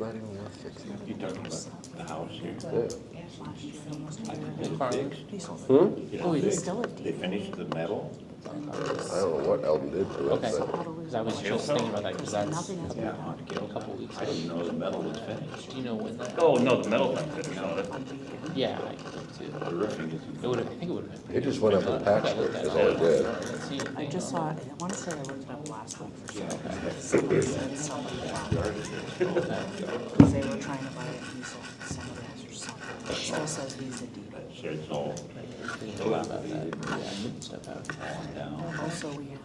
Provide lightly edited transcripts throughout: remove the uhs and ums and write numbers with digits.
It's not even worth fixing. You talking about the house here? Yeah. I think it's fixed. Hmm? You Oh, know, it is. they finished the metal. I don't know what Eldon did to it, Okay, but because I was just thinking about that, because that's Nothing has been a done. couple weeks I ago. didn't know the metal was finished. Do you know when that? Oh, no, the metal's not finished, no, Yeah, I did too. the roofing isn't. It would have, I think it would have been. it just went up in patchwork, that's all it did. Let's see. I just saw, I want to say I looked it up last week or so. Somebody said somebody found it. Because they were trying to buy a diesel, somebody else or something. It still says he's a dealer. So it's all Thinking about that, yeah, moving stuff out. falling down. Also, we have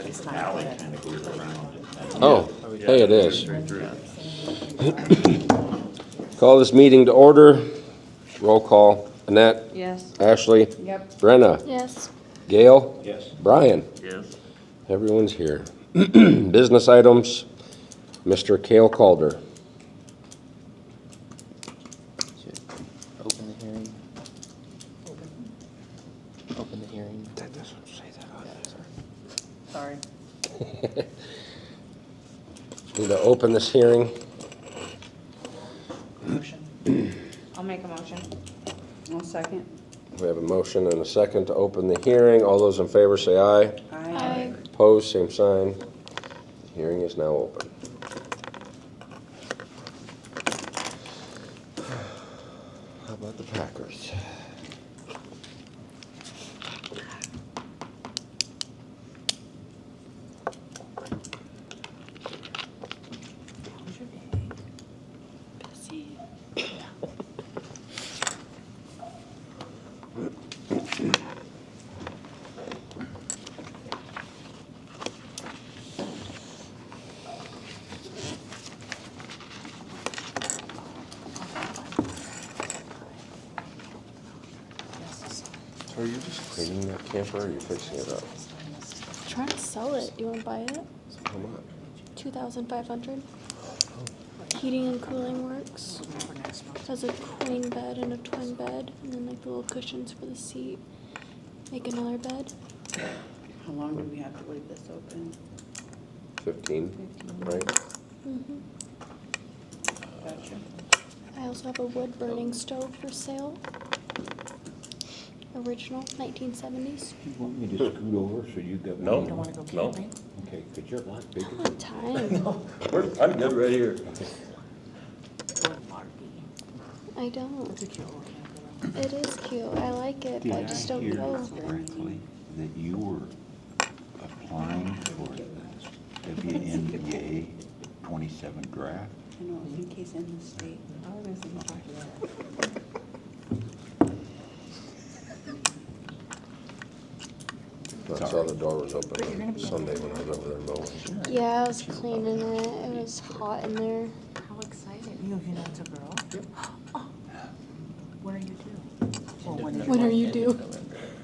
it's not Alley that. kind of goes around it. Oh, hey, it is. Straight through. Call this meeting to order. Roll call. Annette, Yes. Ashley, Yep. Brenna, Yes. Gail, Yes. Brian. Yes. Everyone's here. Business items, Mr. Cale Calder. Should open the hearing. Open the hearing. That doesn't say that on Sorry. there. Need to open this hearing. Motion. I'll make a motion. I'll second. We have a motion and a second to open the hearing. All those in favor say aye. Aye. Opposed, same sign. The hearing is now open. How about the Packers? How's your day? Busy. Are you just cleaning that camper or are you fixing it up? Trying to sell it. You want to buy it? How much? 2,500. Heating and cooling works. For next month. Has a queen bed and a twin bed, and then like the little cushions for the seat. Make another bed. How long do we have to leave this open? 15, right? hmm Gotcha. I also have a wood burning stove for sale. Original, 1970s. You want me to scoot over so you got? No. You don't want to go No. camping? Okay, because you're a lot bigger. I don't have time. I'm good right here. What Barbie? I don't. Look at your little camper. It is cute. I like it, but I just don't go. Correctly, that you were applying for the WNBA 27 draft? I know, I think he's in the state. Oh, there's the talk about it. I saw the door was open Sunday when I was over there mowing. Yeah, I was cleaning it. It was hot in there. How exciting. You know it's a girl? Yep. Oh. When are you due? Well, When are you due?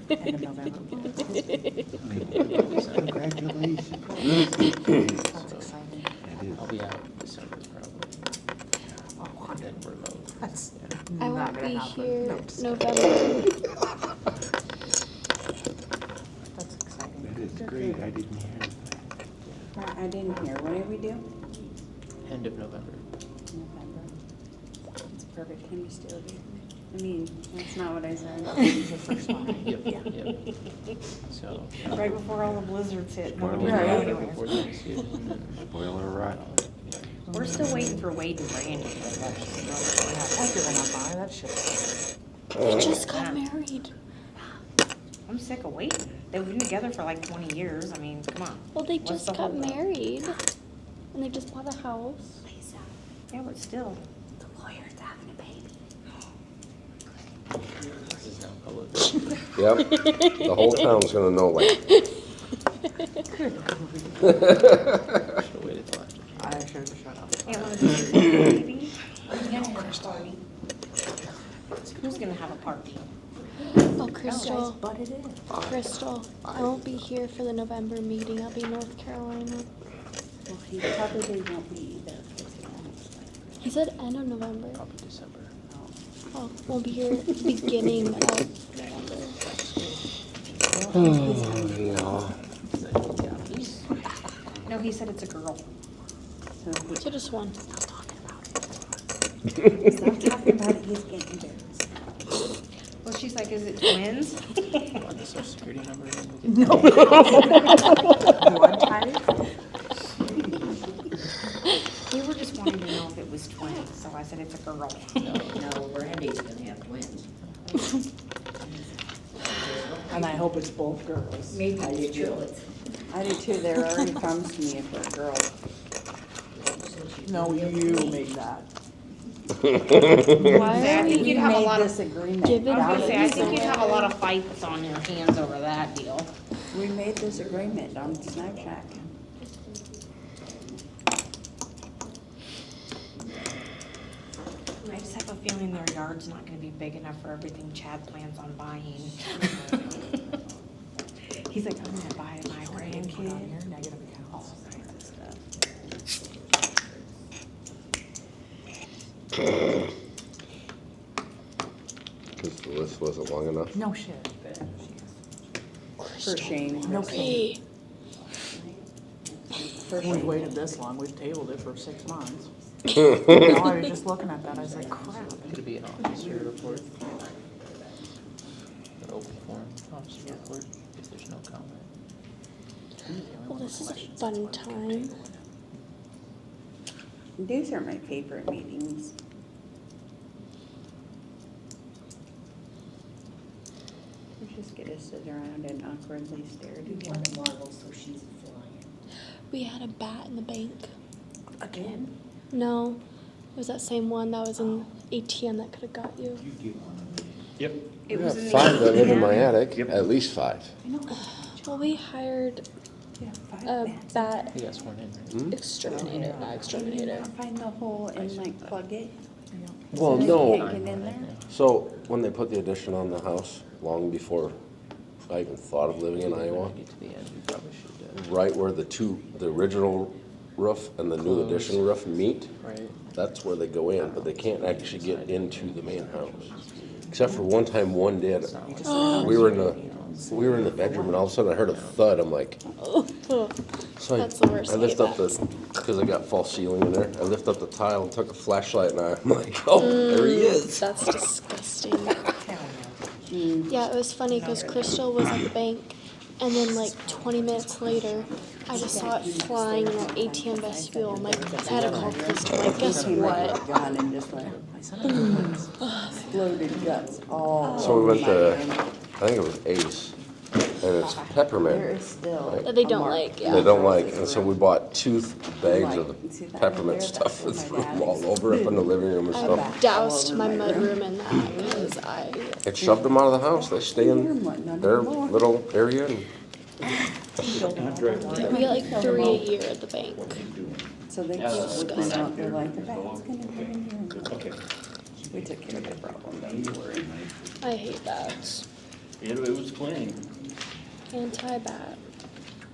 End of November. Congratulations. That's exciting. That is. I'll be out December probably, Oh, and then remote. that's I not won't gonna be happen. here No, just November. That's exciting. That is great, I didn't hear that. I didn't hear. When did we do? End of November. November. It's a perfect time to steal it. I mean, that's not what I said. This is the first one. Yep, yep. So. Right before all the blizzards hit. Spoiler Nobody Right. knew Right anywhere. before Thanksgiving and. Spoiler right. We're still waiting for Wade and Randy. After they're not by, that shit's. They just got married. I'm sick of waiting. They've been together for like 20 years. I mean, come on. Well, they What's just the got holdup? married. And they just bought a house. Yeah, but still. The lawyer's having a baby. This is now public. Yep, the whole town's gonna know it. Should've waited till after. I should have shut up. Yeah, one of these baby. Who's gonna have a party? Who's gonna have a party? Oh, Crystal. But it is. Crystal. I won't be here for the November meeting. I'll be in North Carolina. Well, he probably won't be either. 'Cause he won't. He said end of November. Probably December. Oh, won't be here beginning of November. Oh, yeah. No, he said it's a girl. So just one. Stop talking about it, he's getting embarrassed. Well, she's like, is it twins? Want the social security number? Blood type? We were just wanting to know if it was twins, so I said it's a girl. No, Brandy's gonna have twins. And I hope it's both girls. Me too. I do too, they already promised me if they're girls. No, you made that. Why I are think we you'd have a Made lot of, this agreement. giving I was gonna say, I these think you'd have a away? lot of fights on your hands over that deal. We made this agreement on Snapchat. I just have a feeling their yard's not gonna be big enough for everything Chad plans on buying. He's like, I'm gonna buy my Put on grandkid. here, negative accounts. Because the list wasn't long enough. No shit. For shame. No Hey, For We've shame. waited this long, we've tabled it for 6 months. No, I was just looking at that, I was like, crap. Could it be an officer report? An open forum officer report, if there's no comment. well, this is a fun time. These are my favorite meetings. We just get to sit around and awkwardly stare at each other. Marvel, so she's flying. We had a bat in the bank. Again? No, it was that same one that was in ATM that could have got you. It I was have in the 5 that live in my ATM. attic, at least 5. Well, we hired Yeah, 5 a bats. bat You got sworn in, right? exterminator, not Can you exterminator. not find the hole and like plug it? Well, They no, can't get in there? so when they put the addition on the house, long before I even thought of living in Iowa, Get to the end, we probably should, right where the original roof and the new addition roof meet, right? that's where they go in, but they can't actually get into the main house. Except for one time, one did. We were in the bedroom and all of a sudden I heard a thud. I'm like, so That's the worst I lift way up because I got false ceiling in there. I lift up the tile and took a flashlight and I'm like, oh, there he is. That's disgusting. Yeah, it was funny because Crystal was at the bank, and then like 20 minutes later, I just saw it flying in that ATM vestibule. I'm like, I had to call Crystal. Like, guess Came like what? a gun and just went exploded guts all So we over went my to, room. I think it was Ace, and it's There peppermint. is still. That they a don't mark. like, yeah. They don't like, and so we bought 2 bags of Like, see the that peppermint right there? stuff and That's threw where my them all dad over up in the living room and I stuff. doused my mudroom in that because It shoved them out of the house. They stay in their little area and we get like 3 a year at the bank. So they just whip them out, they're like, the bat's gonna get in here. We took care of the problem, don't you worry. I hate that. It was clean. Anti-bat.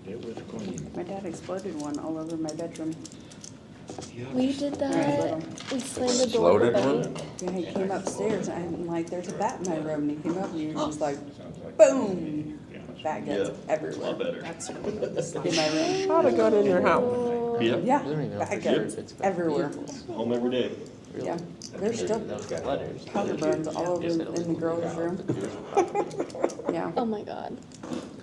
It was clean. My dad exploded one all over my bedroom. We did that. We slammed the door of the Exploded bank. Yeah, he came upstairs and I'm like, there's a bat in my room, and he came up and he was just like, boom! Bat guts everywhere better. That's what this in my room. how'd it got in your house? Yep, Yeah, We don't even know bat for sure guts if it's everywhere. home every day. Yeah, there's still letters. powder burns all over in the girls' room. Yeah, Oh my god.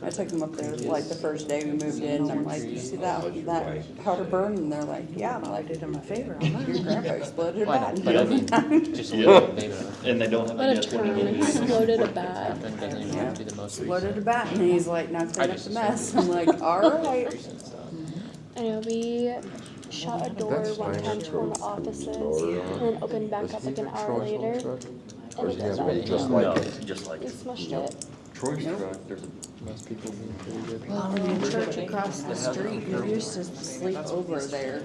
I took them up there like the first day we moved in, and I'm like, you see that powder burn? And they're like, yeah, I'm I like, did him a favor on that. your grandpa exploded a Why bat. not? But I mean, just a Yeah. little bit, maybe not. And they don't have What a a guess what it turn. is. Exploded a bat. Then doesn't even have to be the most Exploded a bat, and he's like, now clean up just the mess. I'm like, all right. recent stuff. I know, we shut a door That's one fine. time to one of the offices Door, and then opened back Is up he like an the hour Troy's later. little truck? Or And is it he does have one that. just No, like it? it's just like We smushed it. Troy's truck, there's a Most people being pretty good. In church across the street, we used to sleep over there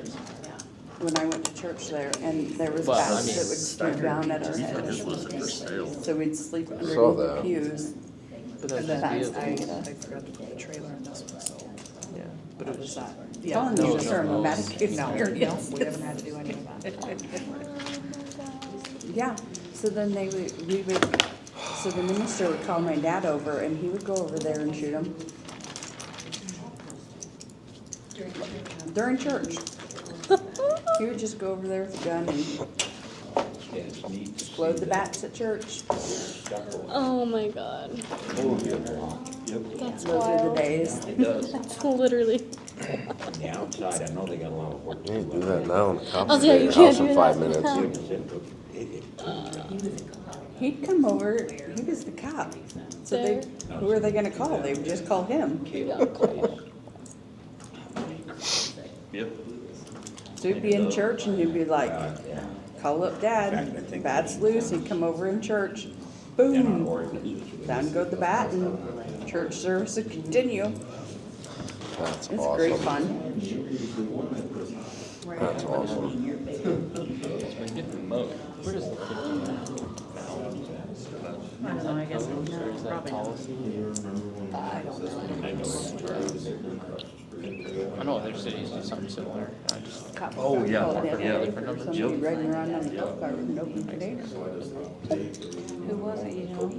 when I went to church there, and there was Well, I bats mean, that would swoop down at our heads. So we'd sleep saw underneath the that. pews. But that's And then just I vehicles. I forgot to put the trailer in this one, so. Yeah, but it was Telling Yeah, you, no, these no, are no. pneumatic no, experience. we haven't had to do any of that. Yeah, so then they would, so the minister would call my dad over, and he would go over there and shoot them. During church. He would just go over there with a gun and explode the bats at church. Oh my god. That's Those are the wild. days. That's literally. On the outside, I know they got a lot of work. You can't do that now, and the cops Oh, will yeah, be you at your house can't in do 5 that. minutes. He'd come over, he was the cop. So they, who are they gonna call? They would just call him. Yep. So he'd be in church and he'd be like, call up dad, bat's loose, he'd come over in church, boom, down go the bat and church service would continue. That's It's great awesome. fun. That's awesome. Been getting the most. Where does the 15 I don't know, I guess, or is that probably not. policy? I know other cities do something similar. I just, Oh, yeah, Called in yeah. today for somebody riding around on a golf cart with an open container. Who was it, you know?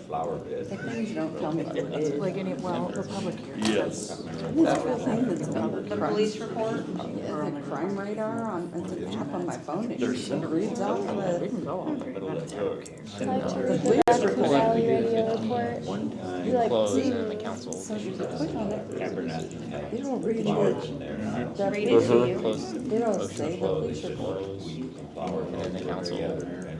Flower bed. Like, please don't tell me who it is. Like any, well, the public hearing. Yes. This thing that's on The police report? the crime radar on, it's an app on my phone, it There's just reads off We the, can go all day. Middle of that road. the police report. Valley radio report. One time, You like close see- and the council. So you can click on it, Abernathy had it'll read flowers it. in there. The Read police it to you. Close, It'll motion say to the close, police report. and then the council,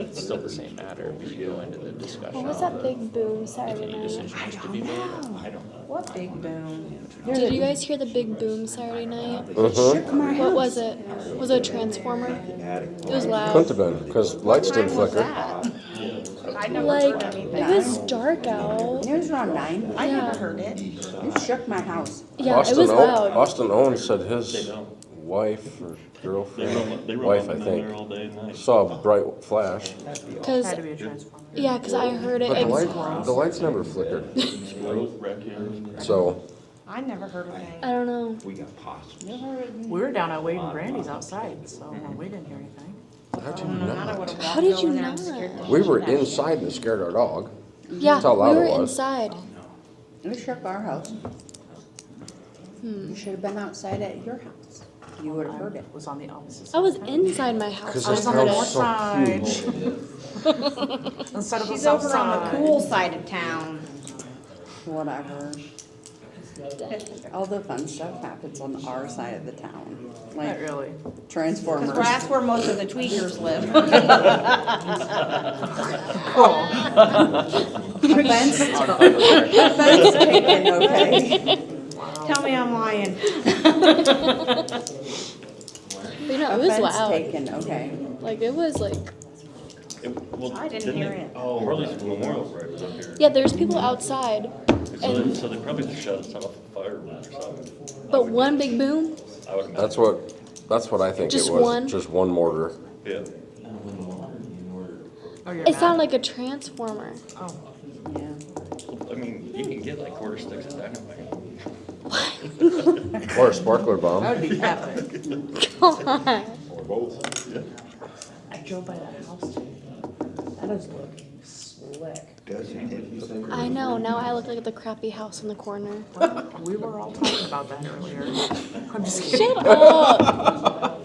it's still the same matter, we should go into the discussion. What was of that the- big boom If Saturday any night? decision is to be made. What big boom? Did you guys hear the big boom Saturday night? Shook my What house. was it? Was it a transformer? It was loud. Couldn't have been, because lights didn't What flicker. time was that? I never Like, heard anything. it was dark out. It was around 9. I yeah. never heard it. It shook my house. Yeah, it was loud. Austin Owens said his wife or girlfriend, wife I think, all day and night. saw a bright flash, Cause, Had to be a transformer. yeah, cause I heard it. but Ex- the lights never flickered, Squirrels, raccoons. so. I never heard of I anything. don't know. We got possums. We were down at Wade and Brandy's outside, so we didn't hear anything. How'd you Not I not? would've How walked did over you there and not? scared the We were shit out of me. inside and it scared our dog. Yeah, how we loud it were was. inside. It shook our house. You should have been outside at your house. You would have heard it. Was on the opposite side. I was inside my house. Cause I this was on the house north is so side. huge. Instead of the She's south over on the side. cool side of town. Whatever. All the fun stuff happens on our side of the town. Not Like really. Transformers. Cause that's where most of the tweakers live. Fence taken, okay? Tell me I'm lying. But you know, it was Fence loud. taken, okay? Like, it was like, I didn't hear it. Oh, Harley's Memorial's right up here. yeah, there's people outside. And, So they probably shut us off a firework or something. but one big boom? I would imagine. That's what I think it Just was, one? just one mortar. Yeah. Oh, you're It mad? sounded like a transformer. Oh, Yeah. I mean, you can get like quarter sticks of dynamite. Or a sparkler bomb. that would be epic. God. Or both. I drove by that house today. That is looking slick. Doesn't it? I know, now I look like the crappy house in the corner. We were all talking about that earlier. I'm just kidding. Shut up!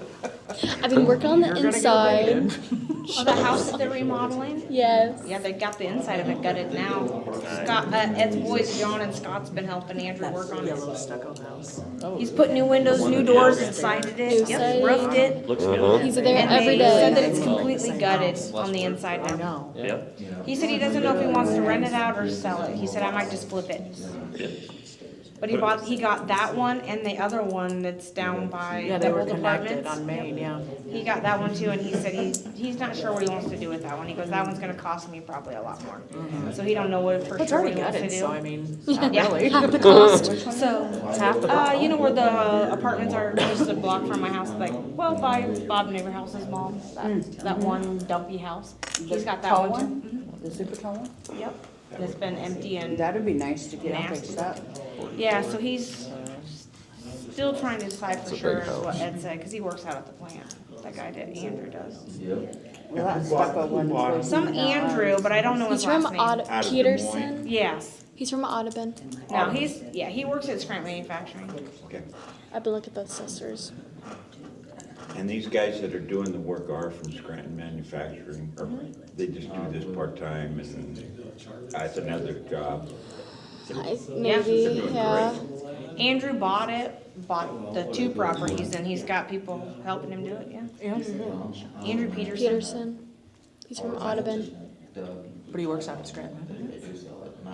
I've been working on the You're gonna get inside. evicted. Oh, the house that they're remodeling? Yes. Yeah, they got the inside of it gutted now. Scott, Ed's boys, John and Scott's been helping Andrew work on it. Yellow stucco house. He's put new windows, new doors, and sided New it, yep, siding. roofed it. Looks good. He's there And every they said that day. it's completely gutted on the inside I now. know. Yep. He said he doesn't know if he wants to rent it out or sell it. He said, I might just flip it. But he got that one and the other one that's down by Yeah, the they were old connected apartments. on Main, yeah. He got that one too, and he said he's not sure what he wants to do with that one. He goes, that one's gonna cost me probably a lot more. So he don't know what for But it's sure what already he wants to gutted, so I do. mean, not Yeah. really. Half the cost. So, It's half the you problem. know where the apartments are, just a block from my house, like, well, by Bob Neighborhouse's mom, that one dumpy house. He's got that Tall one too. The super tall one? Yep. And it's been empty and, That'd be nice to get Nasty. fixed up. yeah, so he's still trying to decide for It's a sure big is what house. Ed said, cause he works out at the plant. That guy did, Andrew does. Well, that stucco one was. Some Andrew, but I don't know his He's from last name. Aud- Peterson. Yes. He's from Audubon. No, he works at Scranton Manufacturing. Okay. I've been looking at the sisters. And these guys that are doing the work are from Scranton Manufacturing, or they just do this part-time and that's another job. Maybe, yeah. Andrew bought the 2 properties, and he's got people helping him do it, yeah. Andrew Peterson. Peterson. He's from Audubon. But he works out of Scranton.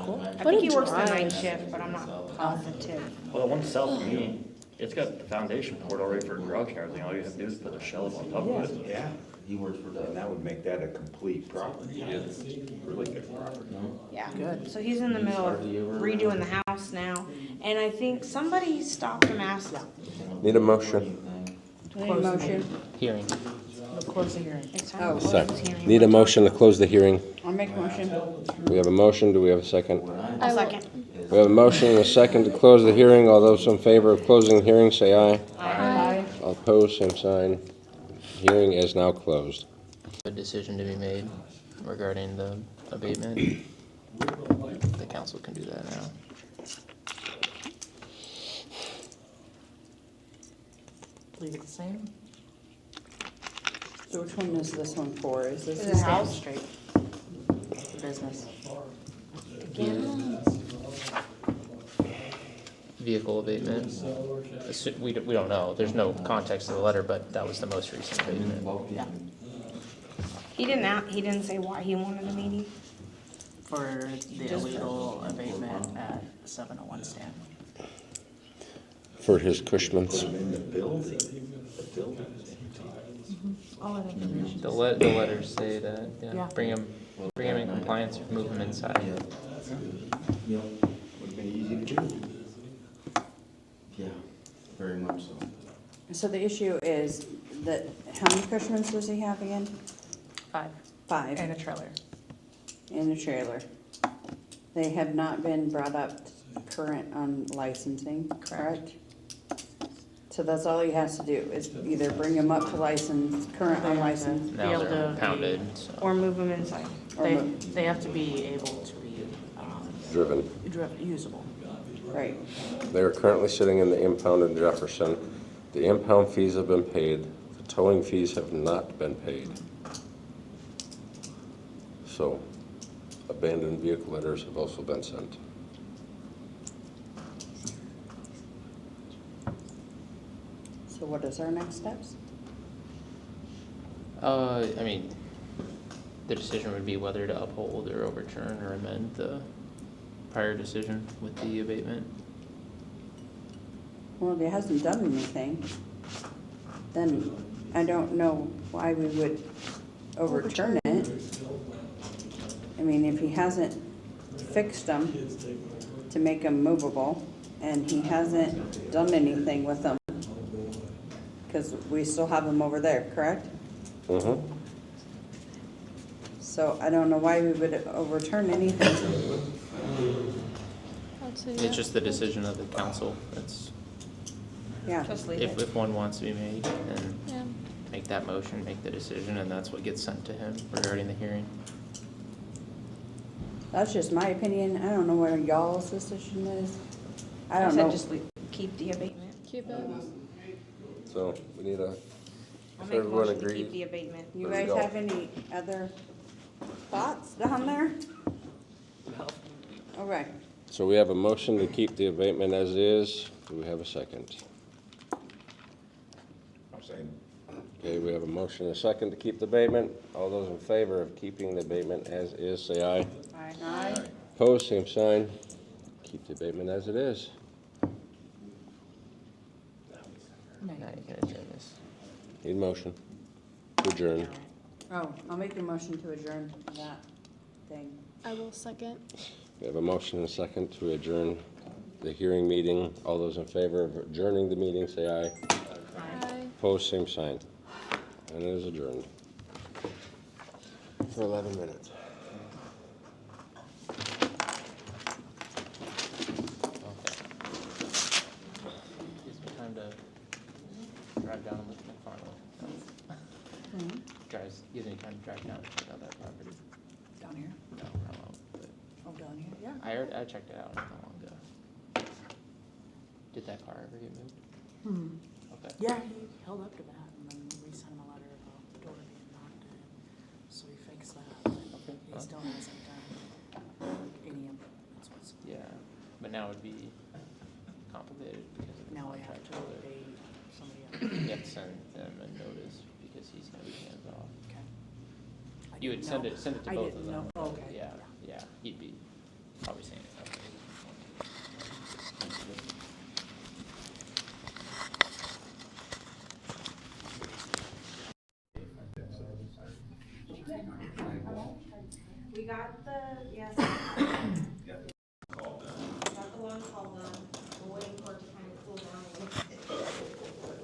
Cool. I What think a he works the drive. night shift, but I'm not positive. Well, the one south of me, it's got the foundation poured already for a garage and everything. All you have to do is put a shell on top of it. Yeah, and that would make that a complete property. It's really good property. Yeah. Good. So he's in the middle of redoing the house now, and I think somebody stopped him, asked. Need a motion? Any motion? Hearing. We'll close the hearing. It's time to close Second. this hearing. Need a motion to close the hearing? I'll make a motion. We have a motion, do we have a second? A second. We have a motion and a second to close the hearing. All those in favor of closing the hearing, say aye. Aye. All opposed, same sign. Hearing is now closed. A decision to be made regarding the abatement. The council can do that now. Leave it the same. So which one is this one for? Is this Is the it same? house? Straight. The business. Vehicle abatement. We don't know. There's no context to the letter, but that was the most recent abatement. Yeah. He didn't say why he wanted a meeting. For the illegal abatement at 701 Stanton. For his Cushman's. In the building, the building. All that information. The letters say that, Yeah. yeah, bring him in compliance, move him inside. Would've been easy to do. Yeah, very much so. So the issue is that, how many Cushmans does he have again? 5. 5 And a trailer. in a trailer. They have not been brought up current on licensing, correct? So that's all he has to do, is either bring them up to license, current on license, Now able they're to impounded, so. Or move him inside. or They, move. they have to be able to be Driven. usable. Right. They are currently sitting in the impound in Jefferson. The impound fees have been paid. The towing fees have not been paid. So, abandoned vehicle letters have also been sent. So what is our next steps? I mean, the decision would be whether to uphold or overturn or amend the prior decision with the abatement. Well, if he hasn't done anything, then I don't know why we would overturn it. I mean, if he hasn't fixed them to make them movable, and he hasn't done anything with them, because we still have them over there, correct? Mm-hmm. So I don't know why we would overturn anything. It's just the decision of the council. It's, Yeah, Just leave if it. one wants to be made, then Yeah. make that motion, make the decision, and that's what gets sent to him regarding the hearing. that's just my opinion. I don't know what y'all's decision is. I I don't said know. just keep the abatement. Keep it. So, we need a, I'll if make a everyone motion to keep agrees. the abatement. You There we guys go. have any other thoughts down there? All right. So we have a motion to keep the abatement as is. Do we have a second? I'm saying, Okay, we have a motion and a second to keep the abatement. All those in favor of keeping the abatement as is, say aye. Aye. Opposed, same sign. Keep the abatement as it is. Now you can adjourn this. Need a motion to adjourn. Oh, I'll make a motion to adjourn that thing. I will second. We have a motion and a second to adjourn the hearing meeting. All those in favor of adjourning the meeting, say aye. Aye. Opposed, same sign. And it is adjourned for 11 minutes. Okay. Gives me time to drive down and look at my farm. Gives me time to drive down and check out that property. Down here? No, I won't, but Oh, down here, yeah. I checked it out not that long ago. Did that car ever get moved? Okay. Yeah, he held up to that and then we now would be complicated because of the Now we have contract to holder. pay somebody else. You have to send them a notice because he's gonna be hands off. Okay. I You would didn't know. send it to I both of didn't them. know. Okay. Yeah, he'd be probably saying it. We got the, yes. Got the one called done. We're waiting for it to kind of cool down a little bit.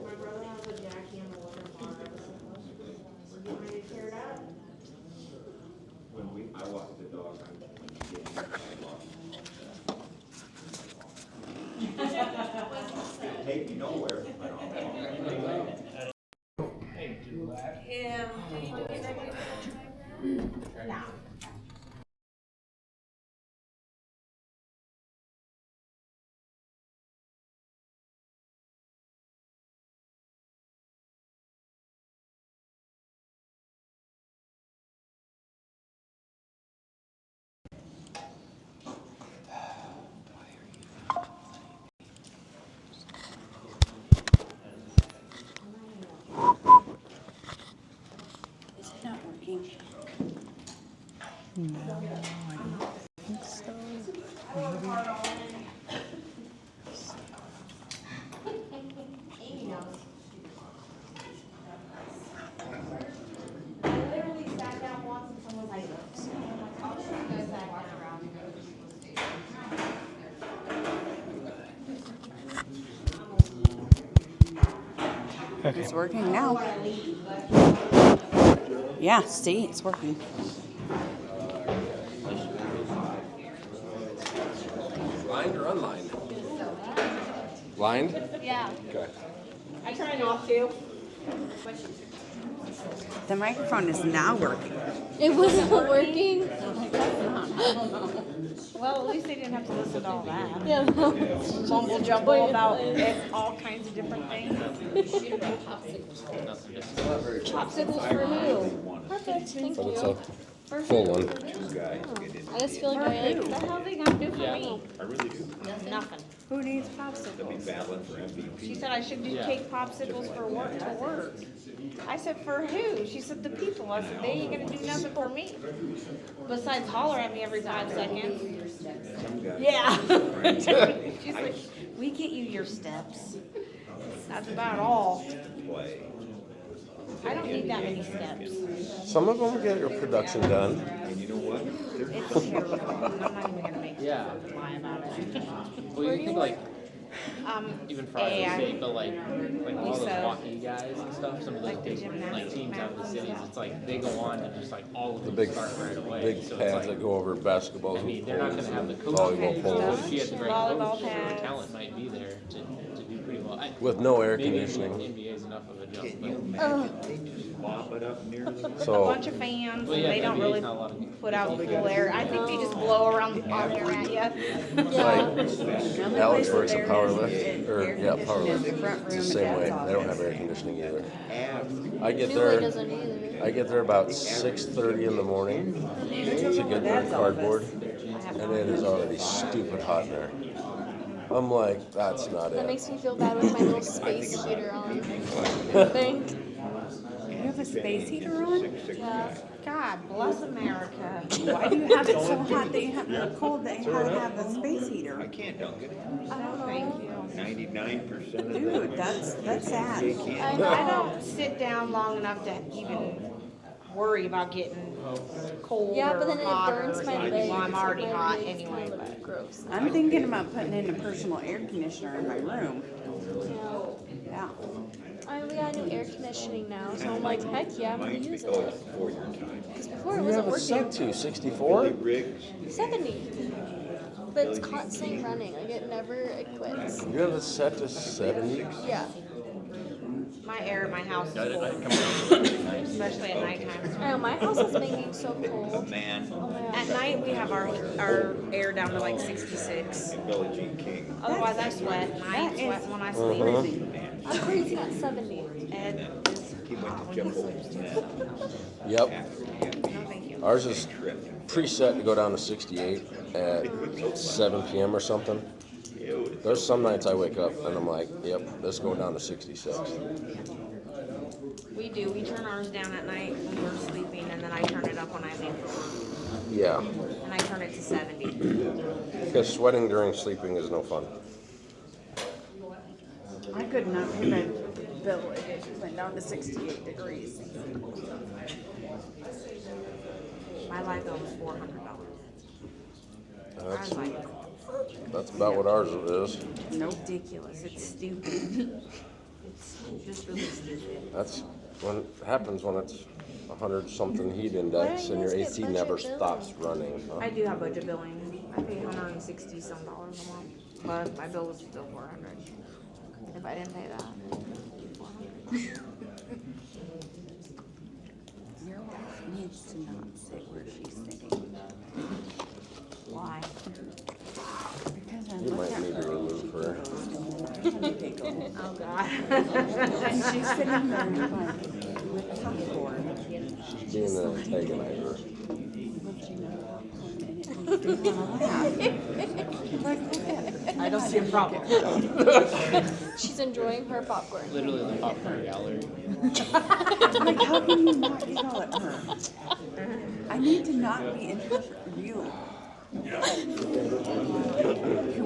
My brother has a jackhammer with him tomorrow. We're getting ready to tear it up. When I walk the dog, I'm getting the sidewalk. It'll take me nowhere, but Yeah. No. Is it not working? Amy knows. I literally sat down once and someone was like, I'll show you guys that walk around. It's working now. Yeah, see, it's working. Lined or unlined? Lined? Yeah. Okay. I try not to. The microphone is now working. It wasn't working. Well, at least they didn't have to listen to all that. Yeah. Mumble jumble about all kinds of different things. Popsicles for who? Perfect, thank But it's you. a full one. I just feel like I What like. the hell are they gonna do for Yeah. me? I really do. Nothing. Who needs popsicles? Battling for MVP. She said I should just take popsicles for work to work. I said, for who? She said, the people. I said, they ain't gonna do nothing for me. Besides holler at me every 5 seconds. Yeah. She's like, we get you your steps. That's about all. Play. I don't need that many steps. Some of them get your production done. And you know what? It's terrible. I'm not even gonna make Yeah. a lie about it. Well, you think like, even for Iowa AI. State, but like all those Lisa. walkie guys and stuff, some of those Like the big gymnastics teams out of the cities, matches. it's like they go on and just like all of The them big, start right away. big So it's pads like, that go over basketballs. I mean, they're not gonna have the coach. Volleyball But poles. if she has the right Volleyball coach, her pads. talent might be there to do pretty well. With no air Maybe conditioning. NBA is enough of a jump, Can you but. imagine? They just lob it up near the. A So, bunch of fans, Well, and yeah, they don't NBA 's really not a lot of- put out full air. I think they just blow around the hot air at you. Yeah. Alex works at Air Power conditioning- Lift, or, air yeah, Power conditioning Lift. in the front room It's the at same way. Dad's They don't have office. air conditioning either. Half. I get Newly there, doesn't either. I get there about 6:30 in the morning to get their cardboard, and it is already stupid hot in there. I'm like, that's not That it. makes me feel bad with my little space heater on. I think. You have a space heater on? Yeah. God bless America. Why do you have it so hot that you have, or cold that you have to have a space heater? I can't dunk it. I don't know. Thank you. 99% of the Dude, that's sad. I I know. don't sit down long enough to even worry about getting cold Yeah, but or then it hot burns or my anything. legs. Well, I'm already My hot legs anyway, kinda but. look gross. I'm thinking about putting in a personal air conditioner in my room. Yeah. Yeah. We got new air conditioning now, so I'm like, heck yeah, I'm gonna Mine's use oh, it. it's before your time. Because before it You wasn't have it set working. to 64? Rigs. 70. But it's constantly running, like it never quits. You have it set to 70? Yeah. My air in my house is full, especially at nighttime. I know, my house is making so cold. Man, Oh my At gosh. night, we have our air down to like 66. Billie Jean King. Otherwise, I sweat, and I ain't That is sweating when I sleep. I'm freezing at 70. Ed is He went hot to when he Jeff sleeps. Olson. Yep. No, thank you. Ours is preset to go down to 68 at 7 p.m. or something. There's some nights I wake up and I'm like, yep, this going down to 66. We do, we turn ours down at night when we're sleeping, and then I turn it up when I leave for work, Yeah, and I turn it to 70. because sweating during sleeping is no fun. I could not pay my bill if it went down to 68 degrees. My light bill was $400. I was That's, like, that's about what ours is. ridiculous, it's stupid. It's just really stupid. That's when it happens when it's 100-something heat index and your AC never stops running. Huh? I do have budget billing. I pay $160-some a month, but my bill was still $400. If I didn't pay that, $400. Your wife needs to not sit where she's sitting. Why? Because I You look might at need to her and remove she her. giggles, and I giggle. Oh, God. And she's sitting there like with popcorn. Being an antagonizer. I don't see a problem. She's enjoying her popcorn. Literally the popcorn gallery. Like, how can you not yell at her? I need to not be in her view. Can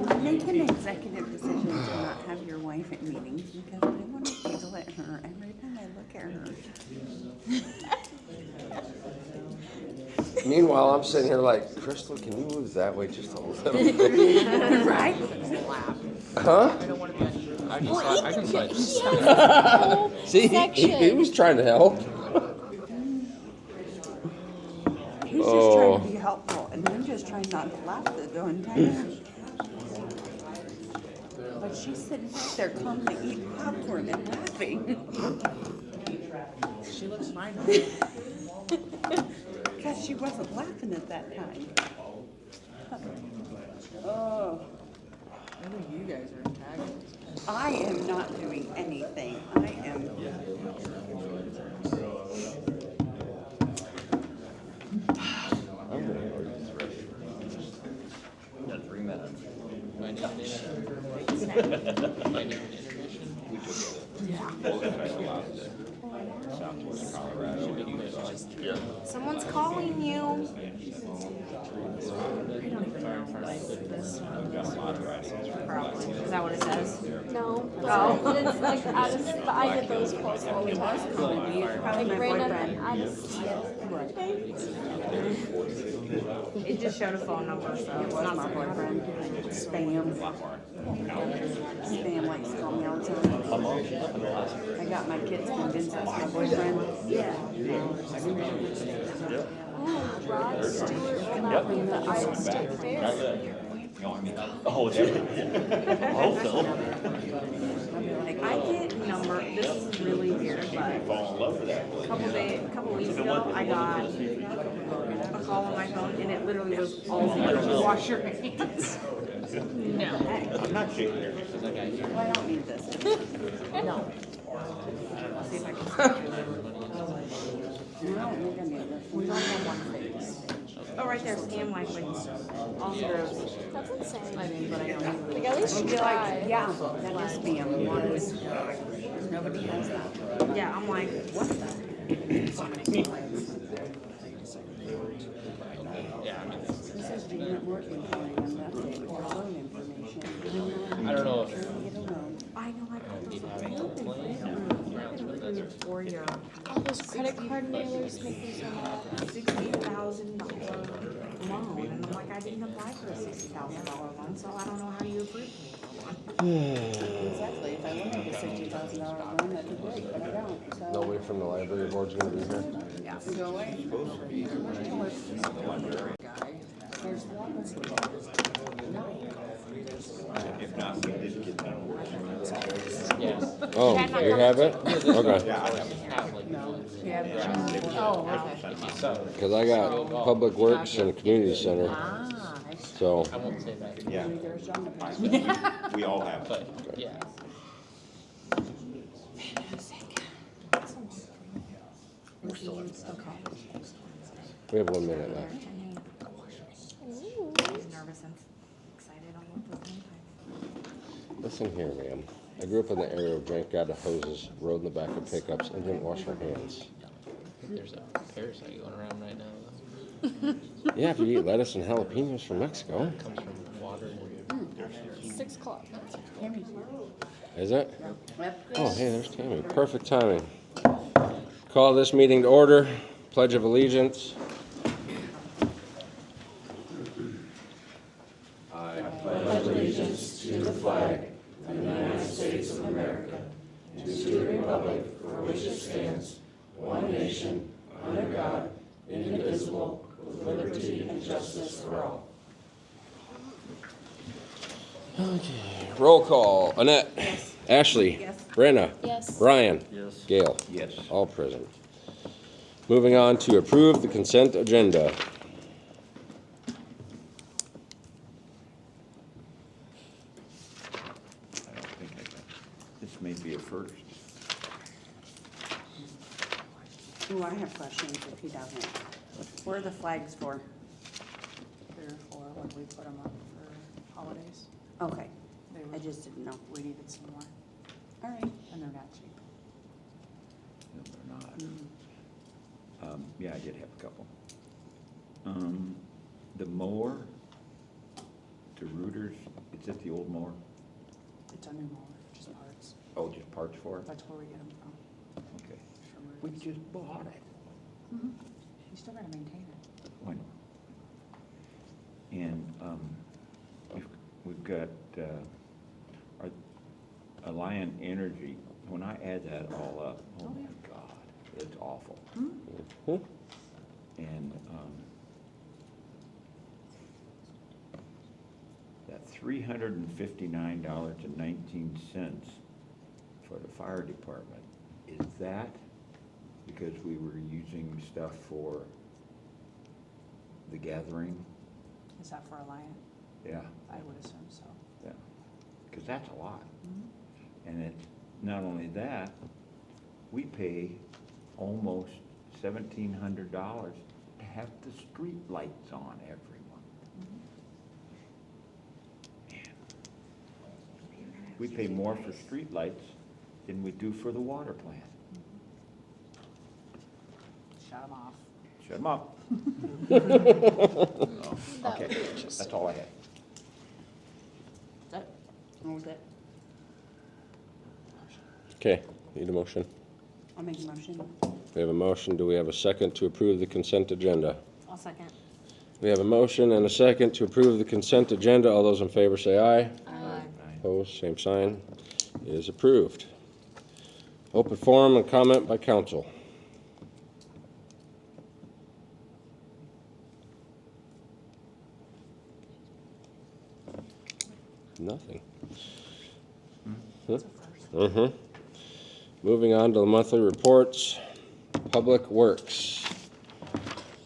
we make an executive decision to not have your wife at meetings? Because I want to giggle at her every time I look at her. Meanwhile, I'm sitting here like, Crystal, can you move that way just a little bit? Right? Huh? I can slide. See, he was trying to help. He's just trying to be helpful, and I'm just trying not to laugh the entire time. But she's sitting back there calmly eating popcorn and laughing. She looks fine. Because she wasn't laughing at that time. Oh, I think you guys are antagonists. I am not doing anything. I am. Got 3 minutes. Do I need an intermission? Do I need an intermission? Southwest Colorado. Someone's calling you. Probably. Is that what it says? No. Oh. But it's like out of, but I get those calls all the time. Probably my Random boyfriend. out of. It just showed a phone number, so It it's was not my something. boyfriend. Spam. Spam likes to call me all the time. I got my kids convinced that's my boyfriend. Rod Stewart from the Iowa State Fair. Oh, it's really? Hope so. Like, I get this is really weird, but Fall in love with that. a couple weeks ago, I got a call on my phone, and it literally was all you do is wash your hands. No. I'm not shaking your hand. well, I don't need this. No. Let's see if I can. I don't think I need this. We only have one face. Oh, right there, scam language. All zeros. That's insane. I mean, but I don't need Like, at least I'd you be like, tried. yeah, that is spam. Nobody has that. Yeah, I'm like, what the? Yeah, I mean, This is Janet working for you on the update with your loan information. I don't know if Get a loan. I know I got you those have any complaints around with this or. for your All those credit card mailers make me so mad. $60,000 loan, and I'm like, I didn't apply for a $60,000 loan, so I don't know how you approved me for one. Exactly. If I would have a $60,000 loan, that'd be great, but I don't, so. Nobody from the library board's gonna be here. Yeah. Go away. Guy. There's one. If not, we did get that work. Yeah. Oh, you have it? Okay. Have like one. Oh, okay. Because I got Public Works and Community Center, so. I won't say that, Yeah, we all have. but yeah. We have 1 minute left. He's nervous and excited all at the same time. Listen here, ma'am. I grew up in the era of drank out of hoses, rode in the back of pickups, and didn't wash our hands. I think there's a parasite going around right now, though. Yeah, if you eat lettuce and jalapenos from Mexico. It comes from water and 6 o'clock. Is it? Yep. Oh, hey, there's Tammy. Perfect timing. Call this meeting to order. Pledge of allegiance. Roll call. Annette. Ashley. Yes. Brenna. Yes. Brian. Yes. Gail. Yes. All present. Moving on to approve the consent agenda. I don't think I got, this may be a first. Ooh, I have questions if he doesn't. Where are the flags for? 3 or 4 when we put them up for holidays. Okay, They I were, just didn't know. we needed some more, All right. and they're not cheap. No, they're not. Mm-hmm. Yeah, I did have a couple. The mower to Rooters, is this the old mower? It's a new mower, just parts. Oh, just parts for it? That's where we get them from. Okay. from We Rudy's. just bought it. You still gotta maintain it. Why not? And, we've got, our Alliant Energy, when I add that all up, oh my God, it's awful. Hmm? And, that $359.19 for the fire department, is that because we were using stuff for the gathering? Is that for Alliant? Yeah, I would assume so. yeah, because that's a lot. And it's, not only that, we pay almost $1,700 to have the street lights on every month. Man. We pay more for street lights than we do for the water plant. Shut them off. Shut them up. Oh, That okay, would be interesting. that's all I had. Is that, what was that? Okay, need a motion. I'll make a motion. We have a motion. Do we have a second to approve the consent agenda? I'll second. We have a motion and a second to approve the consent agenda. All those in favor say aye. Aye. Opposed, same sign. It is approved. Open forum and comment by council. Nothing. Moving on to the monthly reports. Public Works.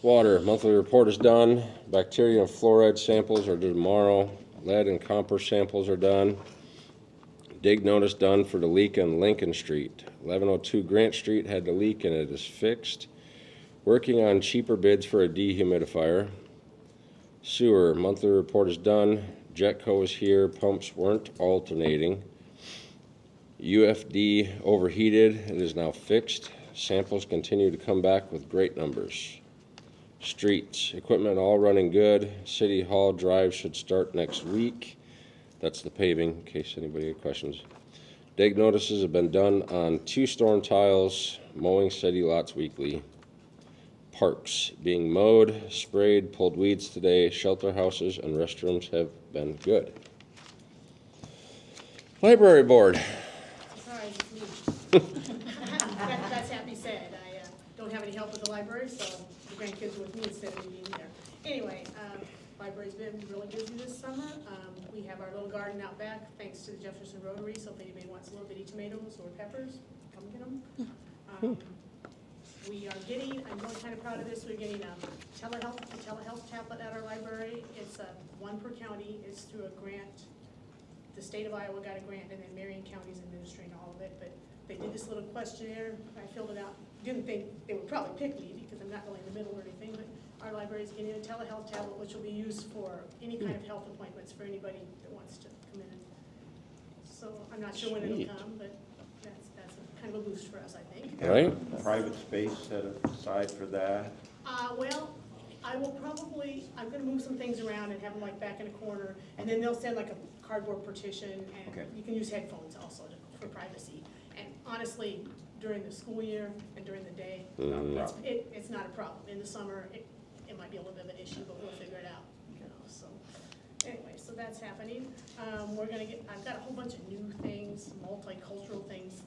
Water, monthly report is done. Bacteria and fluoride samples are due tomorrow. Lead and copper samples are done. Dig notice done for the leak on Lincoln Street. 1102 Grant Street had the leak and it is fixed. Working on cheaper bids for a dehumidifier. Sewer, monthly report is done. Jetco is here, pumps weren't alternating. UFD overheated, it is now fixed. Samples continue to come back with great numbers. Streets, equipment all running good. City Hall Drive should start next week. That's the paving, in case anybody had questions. Dig notices have been done on 2 storm tiles, mowing city lots weekly. Parks being mowed, sprayed, pulled weeds today. Shelter houses and restrooms have been good. Library board. Surprise, it's me. That's happy said. I don't have any help with the library, so the grandkids are with me instead of me being there. Anyway, library's been really busy this summer. We have our little garden out back, thanks to the Jefferson Rotary, so if anybody wants little bitty tomatoes or peppers, come get them. We are getting, I'm really kind of proud of this, we're getting a telehealth tablet at our library. It's one per county, it's through a grant. The state of Iowa got a grant, and then Marion County's administering all of it, but they did this little questionnaire, I filled it out. Didn't think they would probably pick me, because I'm not really in the middle or anything, but our library is getting a telehealth tablet, which will be used for any kind of health appointments for anybody that wants to come in and so I'm not sure when it'll Sweet. come, but that's kind of a boost for us, I think. Right? Private space set aside for that. Well, I will probably, I'm gonna move some things around and have them like back in a corner, and then they'll send like a cardboard partition, Okay. and you can use headphones also for privacy. And honestly, during the school year and during the day, it's not a problem. In the summer, it might be a little bit of an issue, but we'll figure it out, you know, so. Anyway, so that's happening. I've got a whole bunch of new things, multicultural things.